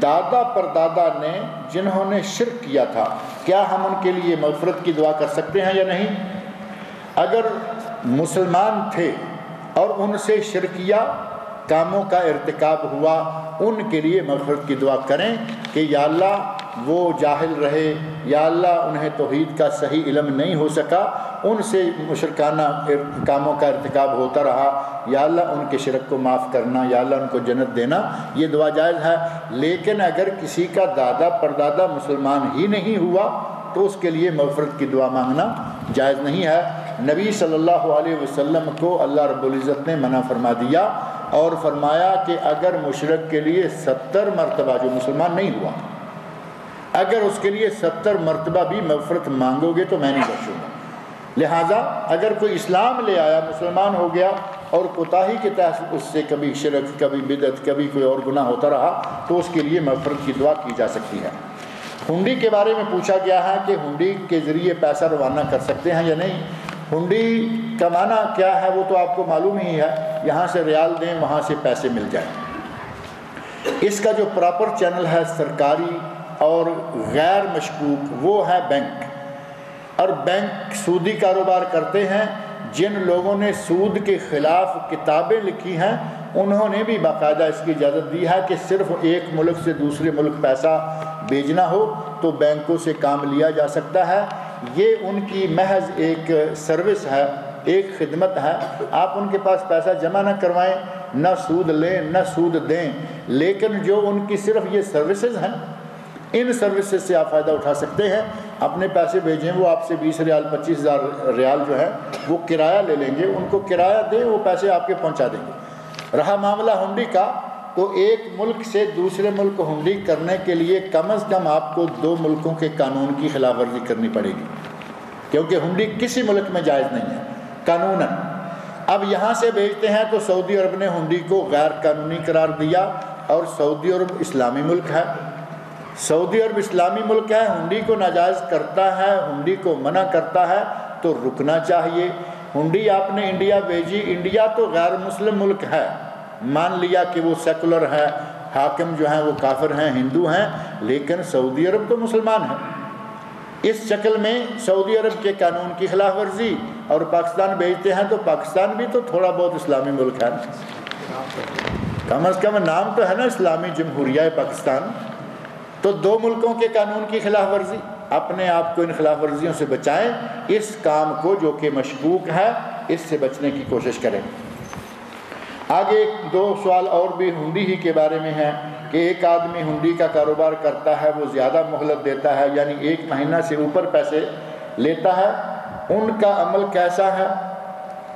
دادا پردادا نے جنہوں نے شرک کیا تھا، کیا ہم ان کے لیے مغفرت کی دعا کر سکتے ہیں یا نہیں؟ اگر مسلمان تھے اور ان سے شرکیہ کاموں کا ارتکاب ہوا، ان کے لیے مغفرت کی دعا کریں کہ یا اللہ وہ جاہل رہے، یا اللہ انہیں توحید کا صحیح علم نہیں ہو سکا، ان سے مشرکانہ کاموں کا ارتکاب ہوتا رہا، یا اللہ ان کے شرک کو معاف کرنا، یا اللہ ان کو جنت دینا، یہ دعا جائز ہے۔ لیکن اگر کسی کا دادا پردادا مسلمان ہی نہیں ہوا تو اس کے لیے مغفرت کی دعا مانگنا جائز نہیں ہے۔ نبی صلی اللہ علیہ وسلم کو اللہ رب العزت نے منع فرما دیا اور فرمایا کہ اگر مشرک کے لیے 70 مرتبہ، جو مسلمان نہیں ہوا، اگر اس کے لیے 70 مرتبہ بھی مغفرت مانگو گے تو میں نہیں بخشوں گا۔ لہٰذا اگر کوئی اسلام لے آیا، مسلمان ہو گیا، اور کوتاہی کے تحت اس سے کبھی شرک، کبھی بدعت، کبھی کوئی اور گناہ ہوتا رہا تو اس کے لیے مغفرت کی دعا کی جا سکتی ہے۔ ہنڈی کے بارے میں پوچھا گیا ہے کہ ہنڈی کے ذریعے پیسہ روانہ کر سکتے ہیں یا نہیں۔ ہنڈی کا معنی کیا ہے وہ تو آپ کو معلوم ہی ہے، یہاں سے ریال دیں وہاں سے پیسے مل جائیں۔ اس کا جو پراپر چینل ہے سرکاری اور غیر مشکوک وہ ہے بینک، اور بینک سودی کاروبار کرتے ہیں۔ جن لوگوں نے سود کے خلاف کتابیں لکھی ہیں انہوں نے بھی باقاعدہ اس کی اجازت دی ہے کہ صرف ایک ملک سے دوسرے ملک پیسہ بھیجنا ہو تو بینکوں سے کام لیا جا سکتا ہے۔ یہ ان کی محض ایک سروس ہے، ایک خدمت ہے۔ آپ ان کے پاس پیسہ جمع نہ کروائیں، نہ سود لیں نہ سود دیں، لیکن جو ان کی صرف یہ سروسز ہیں، ان سروسز سے آپ فائدہ اٹھا سکتے ہیں۔ اپنے پیسے بھیجیں، وہ آپ سے 20 ریال 25,000 ریال جو ہے وہ کرایہ لے لیں گے، ان کو کرایہ دیں، وہ پیسے آپ کے پہنچا دیں گے۔ رہا معاملہ ہنڈی کا، تو ایک ملک سے دوسرے ملک ہنڈی کرنے کے لیے کم از کم آپ کو 2 ملکوں کے قانون کی خلاف ورزی کرنی پڑے گی، کیونکہ ہنڈی کسی ملک میں جائز نہیں ہے قانوناً۔ اب یہاں سے بھیجتے ہیں تو سعودی عرب نے ہنڈی کو غیر قانونی قرار دیا، اور سعودی عرب اسلامی ملک ہے، سعودی عرب اسلامی ملک ہے، ہنڈی کو ناجائز کرتا ہے، ہنڈی کو منع کرتا ہے تو رکنا چاہیے۔ ہنڈی آپ نے انڈیا بھیجی، انڈیا تو غیر مسلم ملک ہے، مان لیا کہ وہ سیکولر ہے، حاکم جو ہیں وہ کافر ہیں، ہندو ہیں، لیکن سعودی عرب تو مسلمان ہے۔ اس شکل میں سعودی عرب کے قانون کی خلاف ورزی، اور پاکستان بھیجتے ہیں تو پاکستان بھی تو تھوڑا بہت اسلامی ملک ہے، کم از کم نام تو ہے نا اسلامی جمہوریہ پاکستان۔ تو دو ملکوں کے قانون کی خلاف ورزی، اپنے آپ کو ان خلاف ورزیوں سے بچائیں، اس کام کو جو کہ مشکوک ہے اس سے بچنے کی کوشش کریں۔ آگے دو سوال اور بھی ہنڈی ہی کے بارے میں ہیں کہ ایک آدمی ہنڈی کا کاروبار کرتا ہے، وہ زیادہ مہلت دیتا ہے، یعنی 1 مہینہ سے اوپر پیسے لیتا ہے، ان کا عمل کیسا ہے؟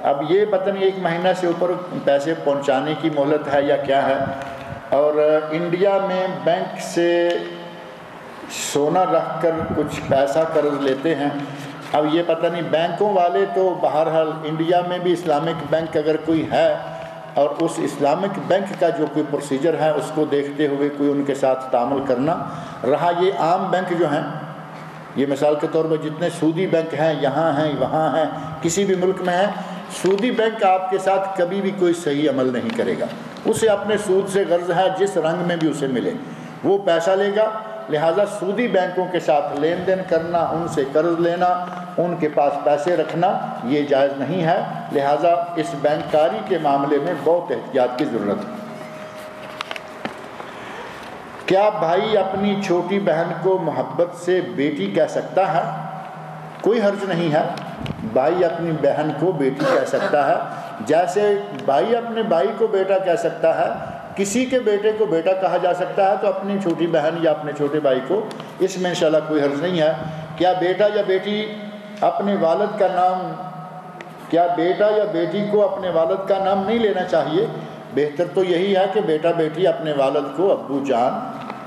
اب یہ پتہ نہیں 1 مہینہ سے اوپر پیسے پہنچانے کی مہلت ہے یا کیا ہے۔ اور انڈیا میں بینک سے سونا رکھ کر کچھ پیسہ قرض لیتے ہیں، اب یہ پتہ نہیں بینکوں والے تو بہرحال انڈیا میں بھی اسلامک بینک اگر کوئی ہے اور اس اسلامک بینک کا جو کوئی پروسیجر ہے اس کو دیکھتے ہوئے کوئی ان کے ساتھ تعامل کرنا رہا۔ یہ عام بینک جو ہیں، یہ مثال کے طور پر جتنے سودی بینک ہیں، یہاں ہیں وہاں ہیں، کسی بھی ملک میں ہیں، سودی بینک آپ کے ساتھ کبھی بھی کوئی صحیح عمل نہیں کرے گا، اسے اپنے سود سے غرض ہے جس رنگ میں بھی اسے ملے وہ پیسہ لے گا۔ لہٰذا سودی بینکوں کے ساتھ لین دین کرنا، ان سے قرض لینا، ان کے پاس پیسے رکھنا یہ جائز نہیں ہے، لہٰذا اس بینک کاری کے معاملے میں بہت احتیاط کی ضرورت ہے۔ کیا بھائی اپنی چھوٹی بہن کو محبت سے بیٹی کہہ سکتا ہے؟ کوئی حرج نہیں ہے، بھائی اپنی بہن کو بیٹی کہہ سکتا ہے، جیسے بھائی اپنے بھائی کو بیٹا کہہ سکتا ہے، کسی کے بیٹے کو بیٹا کہا جا سکتا ہے، تو اپنی چھوٹی بہن یا اپنے چھوٹے بھائی کو، اس میں انشاءاللہ کوئی حرج نہیں ہے۔ کیا بیٹا یا بیٹی اپنے والد کا نام، کیا بیٹا یا بیٹی کو اپنے والد کا نام نہیں لینا چاہیے؟ بہتر تو یہی ہے کہ بیٹا بیٹی اپنے والد کو ابو جان،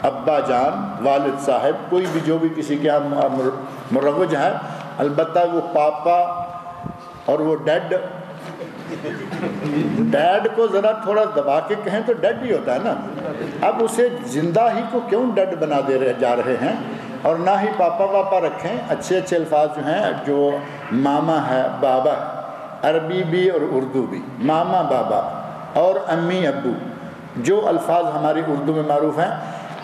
ابا جان، والد صاحب، کوئی بھی جو بھی کسی کے یہاں مروج ہے، البتہ وہ پاپا اور وہ ڈیڈ کو ذرا تھوڑا دبا کے کہیں تو ڈیڈ ہی ہوتا ہے نا، اب اسے زندہ ہی کو کیوں ڈیڈ بنا جا رہے ہیں؟ اور نہ ہی پاپا واپا رکھیں، اچھے اچھے الفاظ جو ہیں، جو ماما ہے، بابا، عربی بھی اور اردو بھی، ماما بابا اور امی ابو، جو الفاظ ہماری اردو میں معروف ہیں،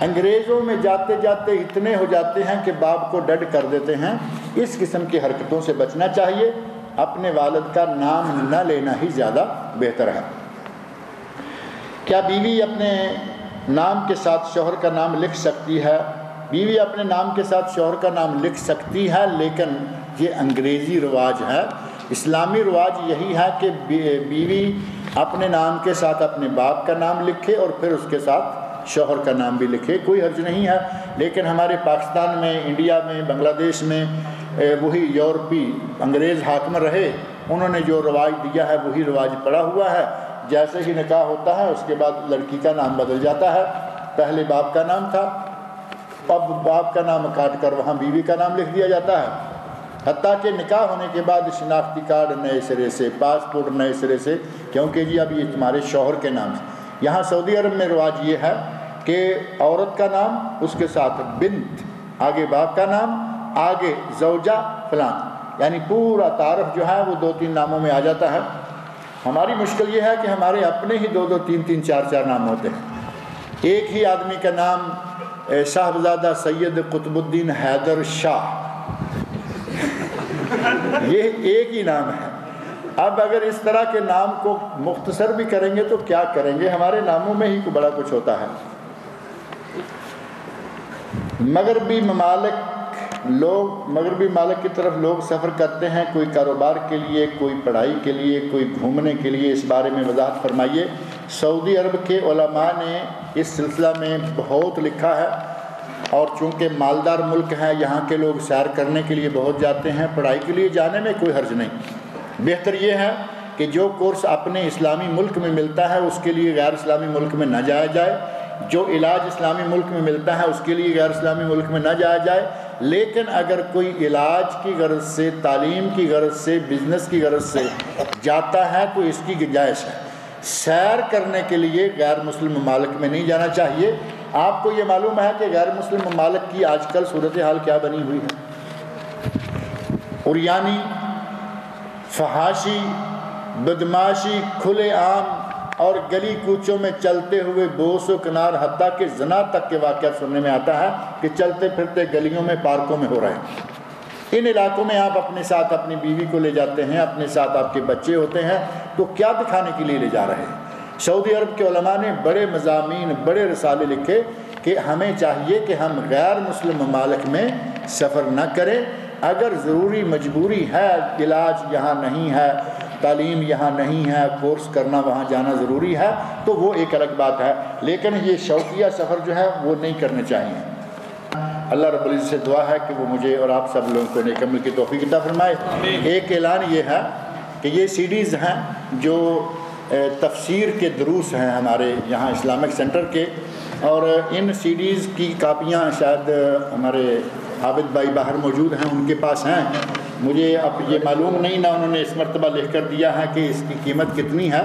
انگریزوں میں جاتے جاتے اتنے ہو جاتے ہیں کہ باپ کو ڈیڈ کر دیتے ہیں۔ اس قسم کی حرکتوں سے بچنا چاہیے، اپنے والد کا نام نہ لینا ہی زیادہ بہتر ہے۔ کیا بیوی اپنے نام کے ساتھ شوہر کا نام لکھ سکتی ہے؟ بیوی اپنے نام کے ساتھ شوہر کا نام لکھ سکتی ہے، لیکن یہ انگریزی رواج ہے۔ اسلامی رواج یہی ہے کہ بیوی اپنے نام کے ساتھ اپنے باپ کا نام لکھے اور پھر اس کے ساتھ شوہر کا نام بھی لکھے، کوئی حرج نہیں ہے۔ لیکن ہمارے پاکستان میں، انڈیا میں، بنگلہ دیش میں وہی یورپی انگریز حاکم رہے، انہوں نے جو رواج دیا ہے وہی رواج پڑا ہوا ہے۔ جیسے ہی نکاح ہوتا ہے اس کے بعد لڑکی کا نام بدل جاتا ہے، پہلے باپ کا نام تھا، اب باپ کا نام کاٹ کر وہاں بیوی کا نام لکھ دیا جاتا ہے، حتیٰ کہ نکاح ہونے کے بعد شناختی کارڈ نئے سرے سے، پاسپورٹ نئے سرے سے، کیونکہ جی اب یہ تمہارے شوہر کے نام سے۔ یہاں سعودی عرب میں رواج یہ ہے کہ عورت کا نام، اس کے ساتھ بنت، آگے باپ کا نام، آگے زوجہ فلان، یعنی پورا تعارف جو ہے وہ 2-3 ناموں میں آ جاتا ہے۔ ہماری مشکل یہ ہے کہ ہمارے اپنے ہی 2-2 3-3 4-4 نام ہوتے ہیں۔ ایک ہی آدمی کا نام شاہزادہ سید قطب الدین حیدر شاہ، یہ ایک ہی نام ہے۔ اب اگر اس طرح کے نام کو مختصر بھی کریں گے تو کیا کریں گے؟ ہمارے ناموں میں ہی کو بڑا کچھ ہوتا ہے۔ مغربی ممالک کی طرف لوگ سفر کرتے ہیں، کوئی کاروبار کے لیے، کوئی پڑھائی کے لیے، کوئی گھومنے کے لیے، اس بارے میں وضاحت فرمائیے۔ سعودی عرب کے علماء نے اس سلسلہ میں بہت لکھا ہے، اور چونکہ مالدار ملک ہے، یہاں کے لوگ سیر کرنے کے لیے بہت جاتے ہیں، پڑھائی کے لیے جانے میں کوئی حرج نہیں۔ بہتر یہ ہے کہ جو کورس اپنے اسلامی ملک میں ملتا ہے اس کے لیے غیر اسلامی ملک میں نہ جایا جائے، جو علاج اسلامی ملک میں ملتا ہے اس کے لیے غیر اسلامی ملک میں نہ جایا جائے۔ لیکن اگر کوئی علاج کی غرض سے، تعلیم کی غرض سے، بزنس کی غرض سے جاتا ہے تو اس کی گنجائش ہے۔ سیر کرنے کے لیے غیر مسلم ممالک میں نہیں جانا چاہیے۔ آپ کو یہ معلوم ہے کہ غیر مسلم ممالک کی آج کل صورتحال کیا بنی ہوئی ہے؟ عریانی، فحاشی، بدماشی کھلے عام اور گلی کوچوں میں چلتے ہوئے بوس و کنار، حتیٰ کہ زنا تک کے واقعات سننے میں آتا ہے کہ چلتے پھرتے گلیوں میں، پارکوں میں ہو رہے ہیں۔ ان علاقوں میں آپ اپنے ساتھ اپنی بیوی کو لے جاتے ہیں، اپنے ساتھ آپ کے بچے ہوتے ہیں، تو کیا دکھانے کے لیے لے جا رہے ہیں؟ سعودی عرب کے علماء نے بڑے مضامین، بڑے رسالے لکھے کہ ہمیں چاہیے کہ ہم غیر مسلم ممالک میں سفر نہ کریں۔ اگر ضروری مجبوری ہے، علاج یہاں نہیں ہے، تعلیم یہاں نہیں ہے، کورس کرنا وہاں جانا ضروری ہے، تو وہ ایک الگ بات ہے، لیکن یہ شوقیہ سفر جو ہے وہ نہیں کرنے چاہیے۔ اللہ رب العزت سے دعا ہے کہ وہ مجھے اور آپ سب لوگوں کو نیک عمل کی توفیق عطا فرمائے۔ ایک اعلان یہ ہے کہ یہ سیڈیز ہیں جو تفسیر کے دروس ہیں ہمارے یہاں اسلامک سینٹر کے، اور ان سیڈیز کی کاپیاں شاید ہمارے عابد بھائی باہر موجود ہیں، ان کے پاس ہیں۔ مجھے اب یہ معلوم نہیں، نہ انہوں نے اس مرتبہ لکھ کر دیا ہے کہ اس کی قیمت کتنی ہے۔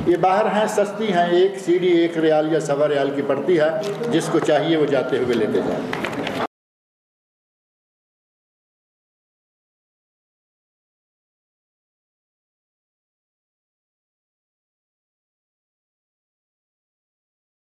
یہ باہر ہیں، سستی ہیں، ایک CD 1 ریال یا 1.25 ریال کی پڑتی ہے، جس کو چاہیے وہ جاتے ہوئے لیتے جائیں۔